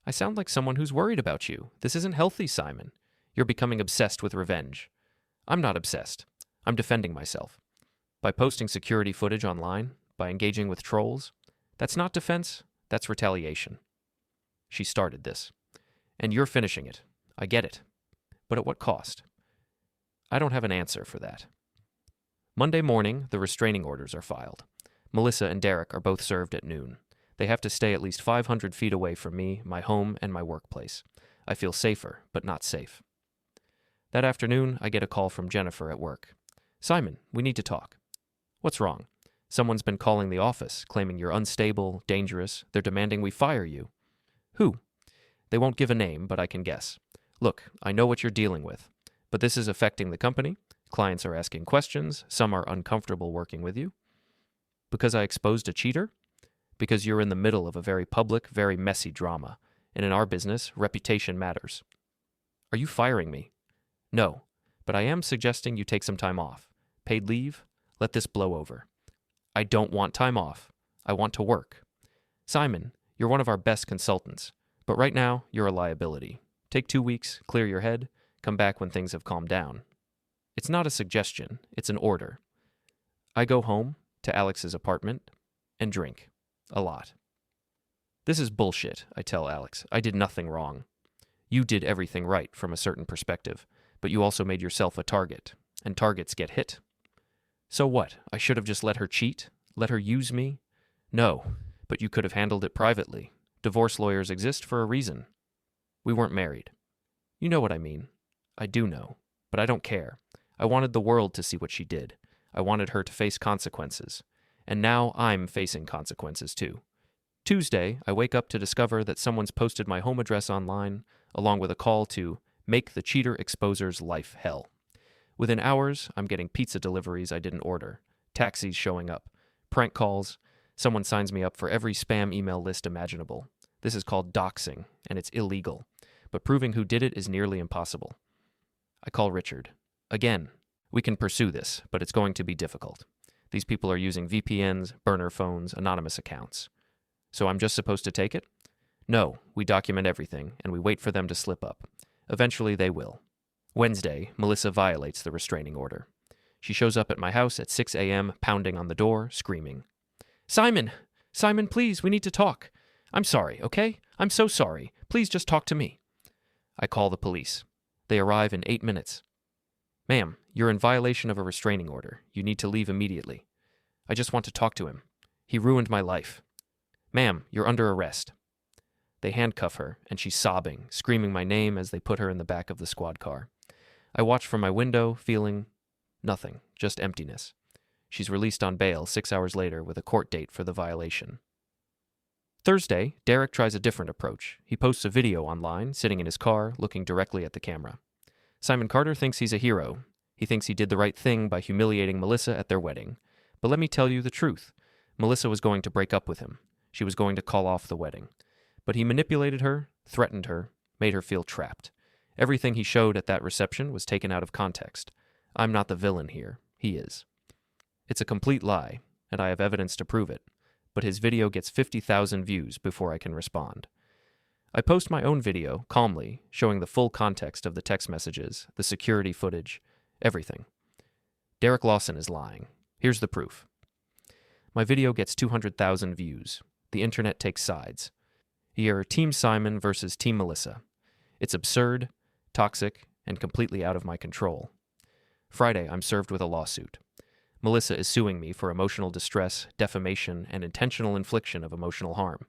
I sound like someone who's worried about you. This isn't healthy, Simon. You're becoming obsessed with revenge. I'm not obsessed. I'm defending myself. By posting security footage online, by engaging with trolls, that's not defense, that's retaliation. She started this. And you're finishing it. I get it. But at what cost? I don't have an answer for that. Monday morning, the restraining orders are filed. Melissa and Derek are both served at noon. They have to stay at least 500 feet away from me, my home, and my workplace. I feel safer, but not safe. That afternoon, I get a call from Jennifer at work. Simon, we need to talk. What's wrong? Someone's been calling the office, claiming you're unstable, dangerous. They're demanding we fire you. Who? They won't give a name, but I can guess. Look, I know what you're dealing with, but this is affecting the company. Clients are asking questions. Some are uncomfortable working with you. Because I exposed a cheater? Because you're in the middle of a very public, very messy drama, and in our business, reputation matters. Are you firing me? No, but I am suggesting you take some time off. Paid leave? Let this blow over. I don't want time off. I want to work. Simon, you're one of our best consultants, but right now, you're a liability. Take 2 weeks, clear your head, come back when things have calmed down. It's not a suggestion, it's an order. I go home to Alex's apartment and drink. A lot. This is bullshit, I tell Alex. I did nothing wrong. You did everything right from a certain perspective, but you also made yourself a target, and targets get hit. So what? I should have just let her cheat? Let her use me? No, but you could have handled it privately. Divorce lawyers exist for a reason. We weren't married. You know what I mean. I do know, but I don't care. I wanted the world to see what she did. I wanted her to face consequences. And now I'm facing consequences too. Tuesday, I wake up to discover that someone's posted my home address online, along with a call to make the cheater exposer's life hell. Within hours, I'm getting pizza deliveries I didn't order, taxis showing up, prank calls. Someone signs me up for every spam email list imaginable. This is called doxing, and it's illegal, but proving who did it is nearly impossible. I call Richard. Again, we can pursue this, but it's going to be difficult. These people are using VPNs, burner phones, anonymous accounts. So I'm just supposed to take it? No, we document everything, and we wait for them to slip up. Eventually they will. Wednesday, Melissa violates the restraining order. She shows up at my house at 6 a.m., pounding on the door, screaming. Simon! Simon, please, we need to talk. I'm sorry, okay? I'm so sorry. Please just talk to me. I call the police. They arrive in 8 minutes. Ma'am, you're in violation of a restraining order. You need to leave immediately. I just want to talk to him. He ruined my life. Ma'am, you're under arrest. They handcuff her, and she's sobbing, screaming my name as they put her in the back of the squad car. I watch from my window, feeling nothing, just emptiness. She's released on bail 6 hours later with a court date for the violation. Thursday, Derek tries a different approach. He posts a video online, sitting in his car, looking directly at the camera. Simon Carter thinks he's a hero. He thinks he did the right thing by humiliating Melissa at their wedding. But let me tell you the truth. Melissa was going to break up with him. She was going to call off the wedding. But he manipulated her, threatened her, made her feel trapped. Everything he showed at that reception was taken out of context. I'm not the villain here. He is. It's a complete lie, and I have evidence to prove it. But his video gets 50,000 views before I can respond. I post my own video, calmly, showing the full context of the text messages, the security footage, everything. Derek Lawson is lying. Here's the proof. My video gets 200,000 views. The internet takes sides. You hear Team Simon versus Team Melissa. It's absurd, toxic, and completely out of my control. Friday, I'm served with a lawsuit. Melissa is suing me for emotional distress, defamation, and intentional infliction of emotional harm.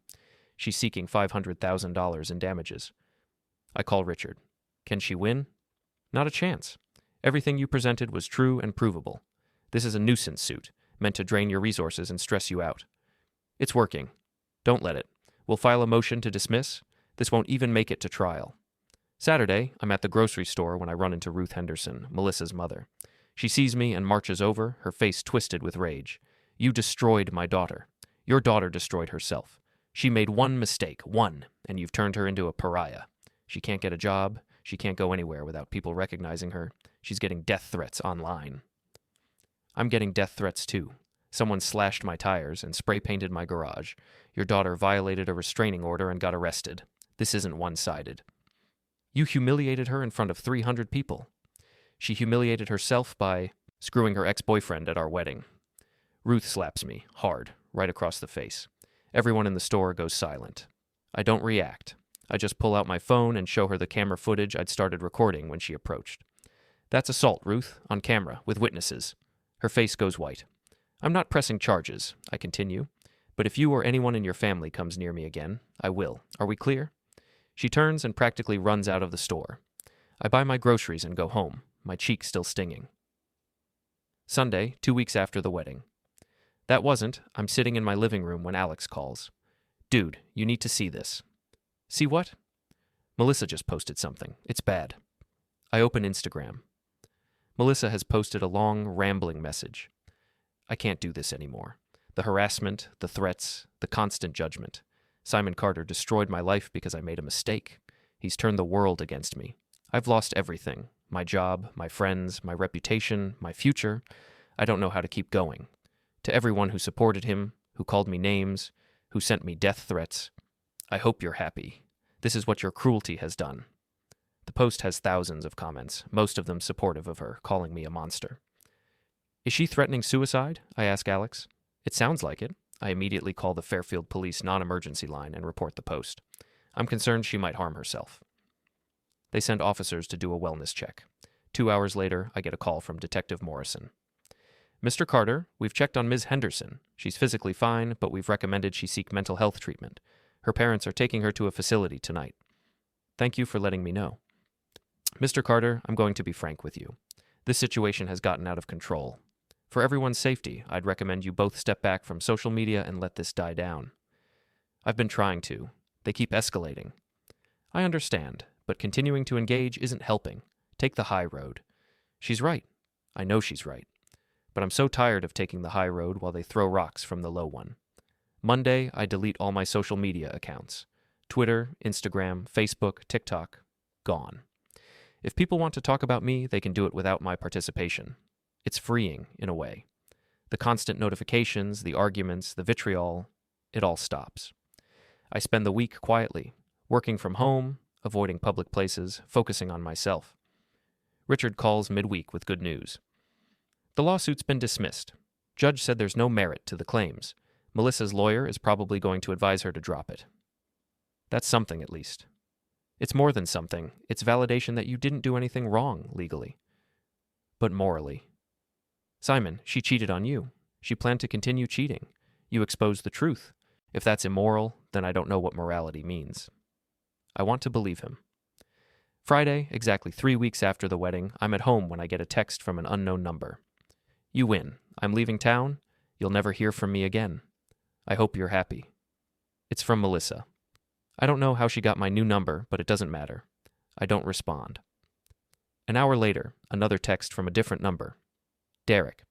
She's seeking $500,000 in damages. I call Richard. Can she win? Not a chance. Everything you presented was true and provable. This is a nuisance suit, meant to drain your resources and stress you out. It's working. Don't let it. We'll file a motion to dismiss. This won't even make it to trial. Saturday, I'm at the grocery store when I run into Ruth Henderson, Melissa's mother. She sees me and marches over, her face twisted with rage. You destroyed my daughter. Your daughter destroyed herself. She made one mistake, one, and you've turned her into a pariah. She can't get a job. She can't go anywhere without people recognizing her. She's getting death threats online. I'm getting death threats too. Someone slashed my tires and spray-painted my garage. Your daughter violated a restraining order and got arrested. This isn't one-sided. You humiliated her in front of 300 people. She humiliated herself by screwing her ex-boyfriend at our wedding. Ruth slaps me, hard, right across the face. Everyone in the store goes silent. I don't react. I just pull out my phone and show her the camera footage I'd started recording when she approached. That's assault, Ruth, on camera, with witnesses. Her face goes white. I'm not pressing charges, I continue, but if you or anyone in your family comes near me again, I will. Are we clear? She turns and practically runs out of the store. I buy my groceries and go home, my cheek still stinging. Sunday, 2 weeks after the wedding. I'm sitting in my living room when Alex calls. Dude, you need to see this. See what? Melissa just posted something. It's bad. I open Instagram. Melissa has posted a long, rambling message. I can't do this anymore. The harassment, the threats, the constant judgment. Simon Carter destroyed my life because I made a mistake. He's turned the world against me. I've lost everything. My job, my friends, my reputation, my future. I don't know how to keep going. To everyone who supported him, who called me names, who sent me death threats, I hope you're happy. This is what your cruelty has done. The post has thousands of comments, most of them supportive of her, calling me a monster. Is she threatening suicide? I ask Alex. It sounds like it. I immediately call the Fairfield Police non-emergency line and report the post. I'm concerned she might harm herself. They send officers to do a wellness check. 2 hours later, I get a call from Detective Morrison. Mr. Carter, we've checked on Ms. Henderson. She's physically fine, but we've recommended she seek mental health treatment. Her parents are taking her to a facility tonight. Thank you for letting me know. Mr. Carter, I'm going to be frank with you. This situation has gotten out of control. For everyone's safety, I'd recommend you both step back from social media and let this die down. I've been trying to. They keep escalating. I understand, but continuing to engage isn't helping. Take the high road. She's right. I know she's right. But I'm so tired of taking the high road while they throw rocks from the low one. Monday, I delete all my social media accounts. Twitter, Instagram, Facebook, TikTok, gone. If people want to talk about me, they can do it without my participation. It's freeing, in a way. The constant notifications, the arguments, the vitriol, it all stops. I spend the week quietly, working from home, avoiding public places, focusing on myself. Richard calls midweek with good news. The lawsuit's been dismissed. Judge said there's no merit to the claims. Melissa's lawyer is probably going to advise her to drop it. That's something, at least. It's more than something. It's validation that you didn't do anything wrong legally. But morally. Simon, she cheated on you. She planned to continue cheating. You exposed the truth. If that's immoral, then I don't know what morality means. I want to believe him. Friday, exactly 3 weeks after the wedding, I'm at home when I get a text from an unknown number. You win. I'm leaving town. You'll never hear from me again. I hope you're happy. It's from Melissa. I don't know how she got my new number, but it doesn't matter. I don't respond. An hour later, another text from a different number. Derek.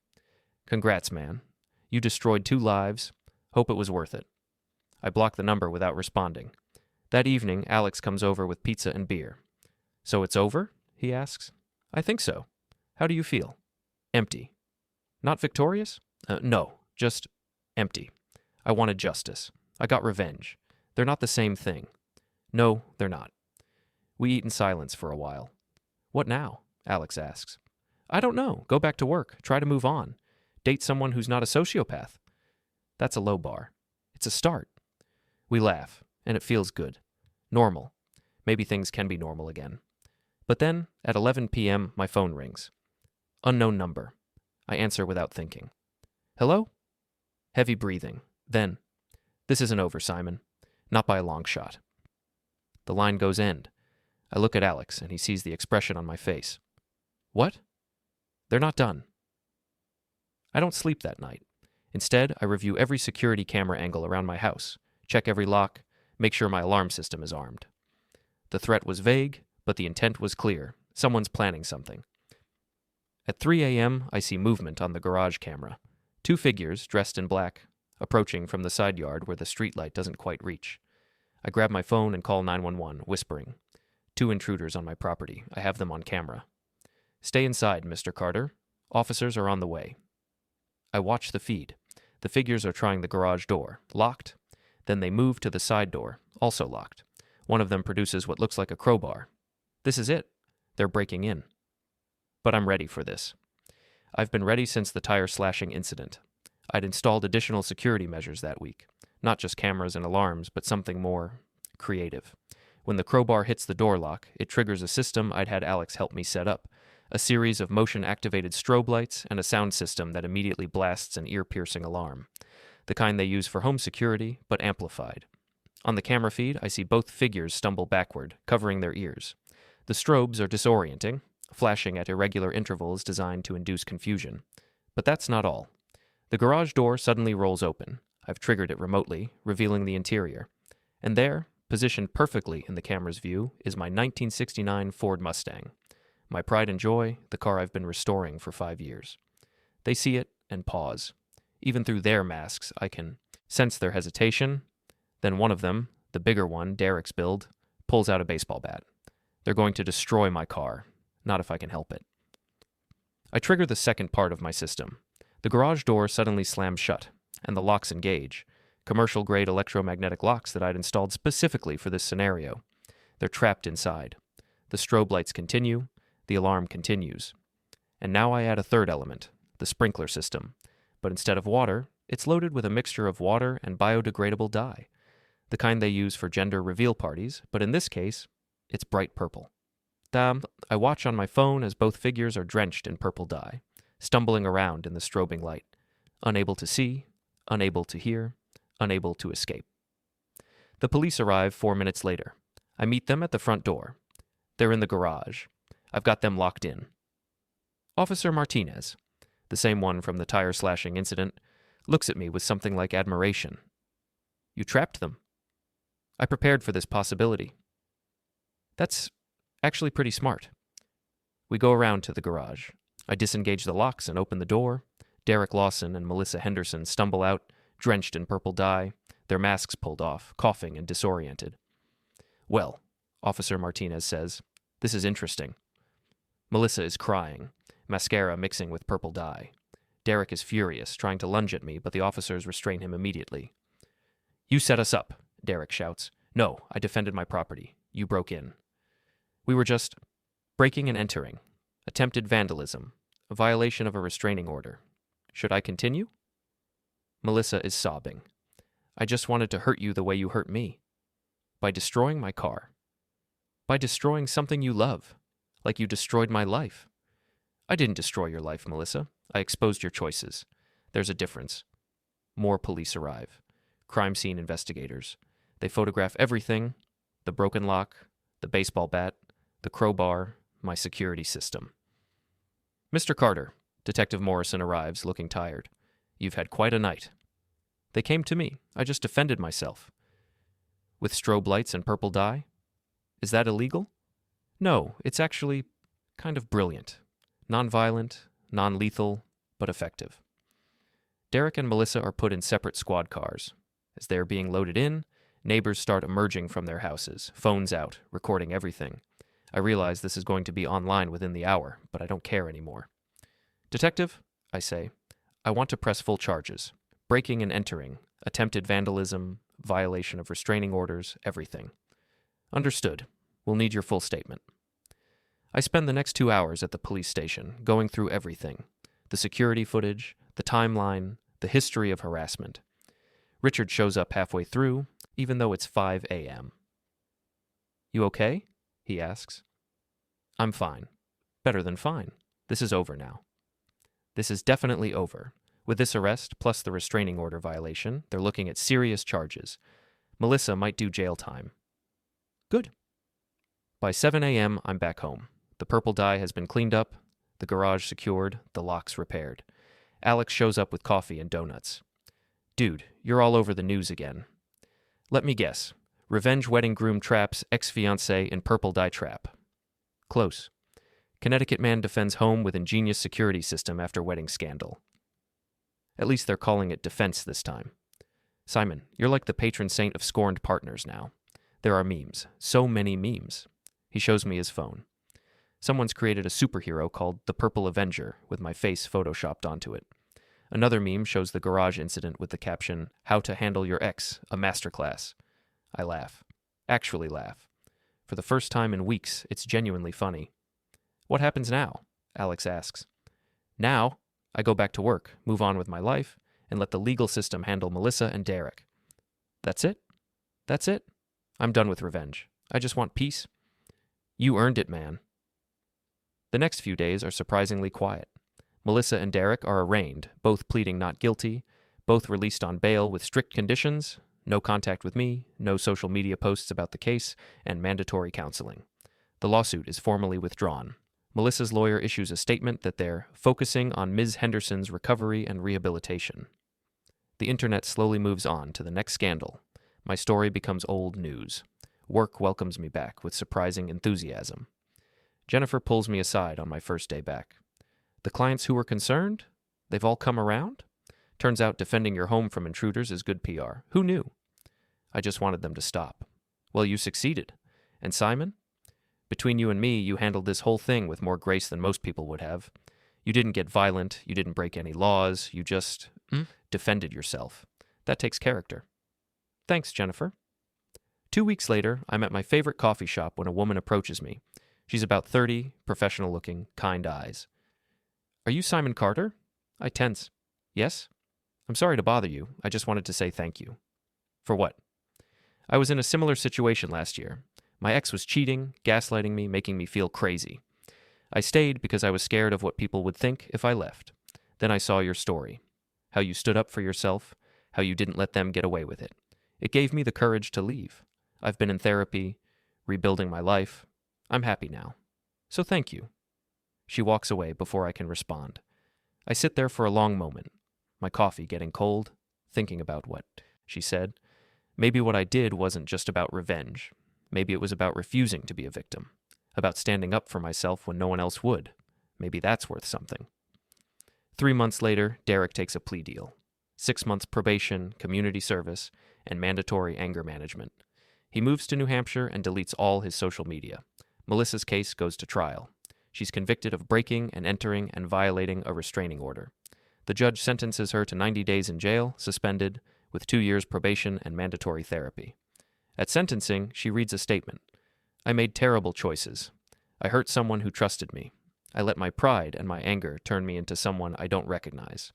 Congrats, man. You destroyed 2 lives. Hope it was worth it. I block the number without responding. That evening, Alex comes over with pizza and beer. So it's over? He asks. I think so. How do you feel? Empty. Not victorious? No, just empty. I wanted justice. I got revenge. They're not the same thing. No, they're not. We eat in silence for a while. What now? Alex asks. I don't know. Go back to work. Try to move on. Date someone who's not a sociopath. That's a low bar. It's a start. We laugh, and it feels good. Normal. Maybe things can be normal again. But then, at 11 p.m., my phone rings. Unknown number. I answer without thinking. Hello? Heavy breathing. Then, this isn't over, Simon. Not by a long shot. The line goes end. I look at Alex, and he sees the expression on my face. What? They're not done. I don't sleep that night. Instead, I review every security camera angle around my house, check every lock, make sure my alarm system is armed. The threat was vague, but the intent was clear. Someone's planning something. At 3 a.m., I see movement on the garage camera. 2 figures, dressed in black, approaching from the side yard where the streetlight doesn't quite reach. I grab my phone and call 911, whispering. 2 intruders on my property. I have them on camera. Stay inside, Mr. Carter. Officers are on the way. I watch the feed. The figures are trying the garage door. Locked. Then they move to the side door. Also locked. One of them produces what looks like a crowbar. This is it. They're breaking in. But I'm ready for this. I've been ready since the tire slashing incident. I'd installed additional security measures that week. Not just cameras and alarms, but something more creative. When the crowbar hits the door lock, it triggers a system I'd had Alex help me set up. A series of motion-activated strobe lights and a sound system that immediately blasts an ear-piercing alarm. The kind they use for home security, but amplified. On the camera feed, I see both figures stumble backward, covering their ears. The strobes are disorienting, flashing at irregular intervals designed to induce confusion. But that's not all. The garage door suddenly rolls open. I've triggered it remotely, revealing the interior. And there, positioned perfectly in the camera's view, is my 1969 Ford Mustang. My pride and joy, the car I've been restoring for 5 years. They see it and pause. Even through their masks, I can sense their hesitation. Then one of them, the bigger one, Derek's build, pulls out a baseball bat. They're going to destroy my car, not if I can help it. I trigger the second part of my system. The garage door suddenly slams shut, and the locks engage. Commercial-grade electromagnetic locks that I'd installed specifically for this scenario. They're trapped inside. The strobe lights continue. The alarm continues. And now I add a third element, the sprinkler system. But instead of water, it's loaded with a mixture of water and biodegradable dye. The kind they use for gender reveal parties, but in this case, it's bright purple. I watch on my phone as both figures are drenched in purple dye, stumbling around in the strobing light, unable to see, unable to hear, unable to escape. The police arrive 4 minutes later. I meet them at the front door. They're in the garage. I've got them locked in. Officer Martinez, the same one from the tire slashing incident, looks at me with something like admiration. You trapped them. I prepared for this possibility. That's actually pretty smart. We go around to the garage. I disengage the locks and open the door. Derek Lawson and Melissa Henderson stumble out, drenched in purple dye, their masks pulled off, coughing and disoriented. Well, Officer Martinez says, this is interesting. Melissa is crying, mascara mixing with purple dye. Derek is furious, trying to lunge at me, but the officers restrain him immediately. You set us up, Derek shouts. No, I defended my property. You broke in. We were just breaking and entering. Attempted vandalism. A violation of a restraining order. Should I continue? Melissa is sobbing. I just wanted to hurt you the way you hurt me. By destroying my car. By destroying something you love. Like you destroyed my life. I didn't destroy your life, Melissa. I exposed your choices. There's a difference. More police arrive. Crime scene investigators. They photograph everything. The broken lock, the baseball bat, the crowbar, my security system. Mr. Carter, Detective Morrison arrives, looking tired. You've had quite a night. They came to me. I just defended myself. With strobe lights and purple dye? Is that illegal? No, it's actually kind of brilliant. Non-violent, non-lethal, but effective. Derek and Melissa are put in separate squad cars. As they're being loaded in, neighbors start emerging from their houses, phones out, recording everything. I realize this is going to be online within the hour, but I don't care anymore. Detective, I say, I want to press full charges. Breaking and entering, attempted vandalism, violation of restraining orders, everything. Understood. We'll need your full statement. I spend the next 2 hours at the police station, going through everything. The security footage, the timeline, the history of harassment. Richard shows up halfway through, even though it's 5 a.m. You okay? He asks. I'm fine. Better than fine. This is over now. This is definitely over. With this arrest, plus the restraining order violation, they're looking at serious charges. Melissa might do jail time. Good. By 7 a.m., I'm back home. The purple dye has been cleaned up, the garage secured, the locks repaired. Alex shows up with coffee and donuts. Dude, you're all over the news again. Let me guess. Revenge wedding groom traps ex-fiancée in purple dye trap. Close. Connecticut man defends home with ingenious security system after wedding scandal. At least they're calling it defense this time. Simon, you're like the patron saint of scorned partners now. There are memes. So many memes. He shows me his phone. Someone's created a superhero called the Purple Avenger with my face photoshopped onto it. Another meme shows the garage incident with the caption, How to Handle Your Ex, a Masterclass. I laugh. Actually laugh. For the first time in weeks, it's genuinely funny. What happens now? Alex asks. Now, I go back to work, move on with my life, and let the legal system handle Melissa and Derek. That's it? That's it? I'm done with revenge. I just want peace. You earned it, man. The next few days are surprisingly quiet. Melissa and Derek are arraigned, both pleading not guilty, both released on bail with strict conditions, no contact with me, no social media posts about the case, and mandatory counseling. The lawsuit is formally withdrawn. Melissa's lawyer issues a statement that they're focusing on Ms. Henderson's recovery and rehabilitation. The internet slowly moves on to the next scandal. My story becomes old news. Work welcomes me back with surprising enthusiasm. Jennifer pulls me aside on my first day back. The clients who were concerned? They've all come around? Turns out defending your home from intruders is good PR. Who knew? I just wanted them to stop. Well, you succeeded. And Simon? Between you and me, you handled this whole thing with more grace than most people would have. You didn't get violent, you didn't break any laws, you just defended yourself. That takes character. Thanks, Jennifer. 2 weeks later, I'm at my favorite coffee shop when a woman approaches me. She's about 30, professional-looking, kind eyes. Are you Simon Carter? I tense. Yes? I'm sorry to bother you. I just wanted to say thank you. For what? I was in a similar situation last year. My ex was cheating, gaslighting me, making me feel crazy. I stayed because I was scared of what people would think if I left. Then I saw your story. How you stood up for yourself, how you didn't let them get away with it. It gave me the courage to leave. I've been in therapy, rebuilding my life. I'm happy now. So thank you. She walks away before I can respond. I sit there for a long moment, my coffee getting cold, thinking about what she said. Maybe what I did wasn't just about revenge. Maybe it was about refusing to be a victim, about standing up for myself when no one else would. Maybe that's worth something. 3 months later, Derek takes a plea deal. 6 months probation, community service, and mandatory anger management. He moves to New Hampshire and deletes all his social media. Melissa's case goes to trial. She's convicted of breaking and entering and violating a restraining order. The judge sentences her to 90 days in jail, suspended, with 2 years probation and mandatory therapy. At sentencing, she reads a statement. I made terrible choices. I hurt someone who trusted me. I let my pride and my anger turn me into someone I don't recognize.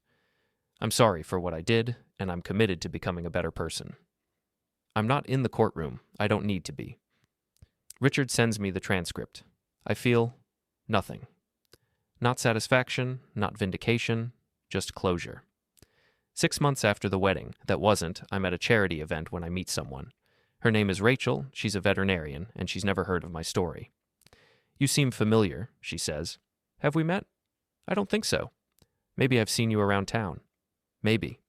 I'm sorry for what I did, and I'm committed to becoming a better person. I'm not in the courtroom. I don't need to be. Richard sends me the transcript. I feel nothing. Not satisfaction, not vindication, just closure. 6 months after the wedding, I'm at a charity event when I meet someone. Her name is Rachel, she's a veterinarian, and she's never heard of my story. You seem familiar, she says. Have we met? I don't think so. Maybe I've seen you around town. Maybe.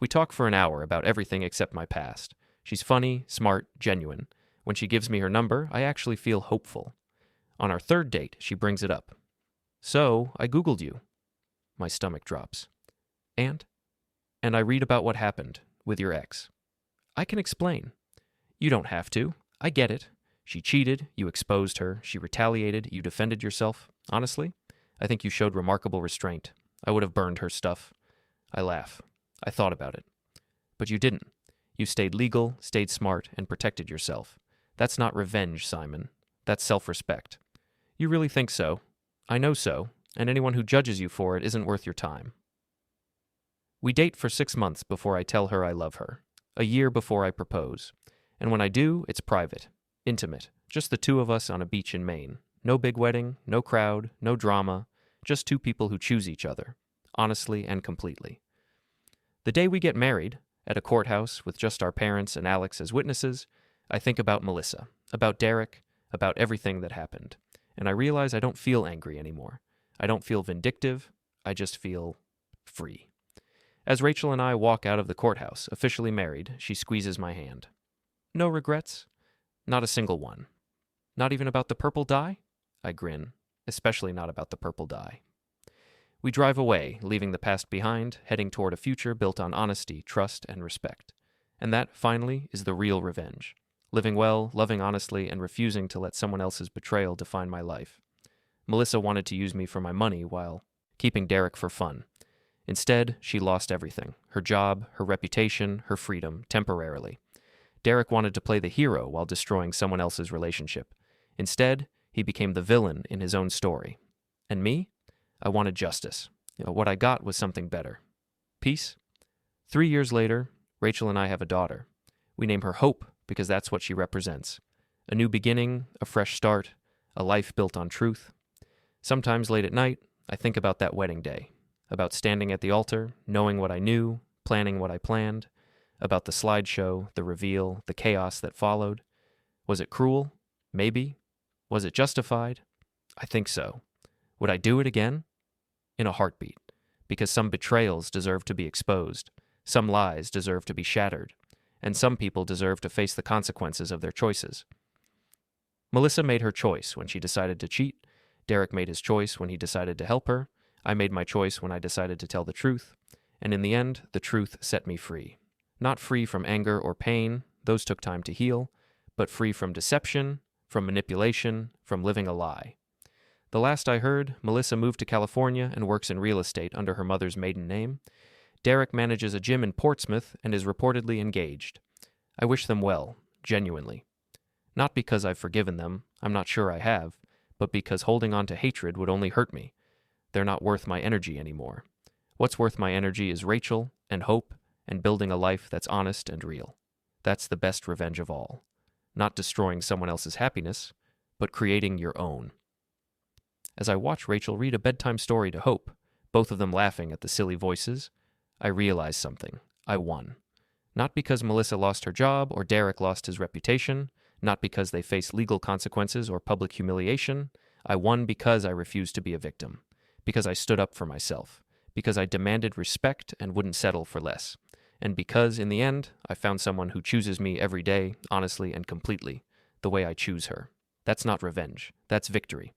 We talk for an hour about everything except my past. She's funny, smart, genuine. When she gives me her number, I actually feel hopeful. On our third date, she brings it up. So, I Googled you. My stomach drops. And I read about what happened with your ex. I can explain. You don't have to. I get it. She cheated, you exposed her, she retaliated, you defended yourself. Honestly, I think you showed remarkable restraint. I would have burned her stuff. I laugh. I thought about it. But you didn't. You stayed legal, stayed smart, and protected yourself. That's not revenge, Simon. That's self-respect. You really think so? I know so, and anyone who judges you for it isn't worth your time. We date for 6 months before I tell her I love her. a year before I propose. And when I do, it's private, intimate, just the two of us on a beach in Maine. No big wedding, no crowd, no drama, just two people who choose each other, honestly and completely. The day we get married, at a courthouse with just our parents and Alex as witnesses, I think about Melissa, about Derek, about everything that happened. And I realize I don't feel angry anymore. I don't feel vindictive. I just feel free. As Rachel and I walk out of the courthouse, officially married, she squeezes my hand. No regrets? Not a single one. Not even about the purple dye? I grin, especially not about the purple dye. We drive away, leaving the past behind, heading toward a future built on honesty, trust, and respect. And that, finally, is the real revenge. Living well, loving honestly, and refusing to let someone else's betrayal define my life. Melissa wanted to use me for my money while keeping Derek for fun. Instead, she lost everything. Her job, her reputation, her freedom, temporarily. Derek wanted to play the hero while destroying someone else's relationship. Instead, he became the villain in his own story. And me? I wanted justice. What I got was something better. Peace? 3 years later, Rachel and I have a daughter. We name her Hope because that's what she represents. A new beginning, a fresh start, a life built on truth. Sometimes late at night, I think about that wedding day, about standing at the altar, knowing what I knew, planning what I planned, about the slideshow, the reveal, the chaos that followed. Was it cruel? Maybe. Was it justified? I think so. Would I do it again? In a heartbeat, because some betrayals deserve to be exposed, some lies deserve to be shattered, and some people deserve to face the consequences of their choices. Melissa made her choice when she decided to cheat. Derek made his choice when he decided to help her. I made my choice when I decided to tell the truth. And in the end, the truth set me free. Not free from anger or pain, those took time to heal, but free from deception, from manipulation, from living a lie. The last I heard, Melissa moved to California and works in real estate under her mother's maiden name. Derek manages a gym in Portsmouth and is reportedly engaged. I wish them well, genuinely. Not because I've forgiven them, I'm not sure I have, but because holding on to hatred would only hurt me. They're not worth my energy anymore. What's worth my energy is Rachel and hope and building a life that's honest and real. That's the best revenge of all. Not destroying someone else's happiness, but creating your own. As I watch Rachel read a bedtime story to Hope, both of them laughing at the silly voices, I realize something. I won. Not because Melissa lost her job or Derek lost his reputation, not because they faced legal consequences or public humiliation. I won because I refused to be a victim, because I stood up for myself, because I demanded respect and wouldn't settle for less, and because, in the end, I found someone who chooses me every day, honestly and completely, the way I choose her. That's not revenge. That's victory.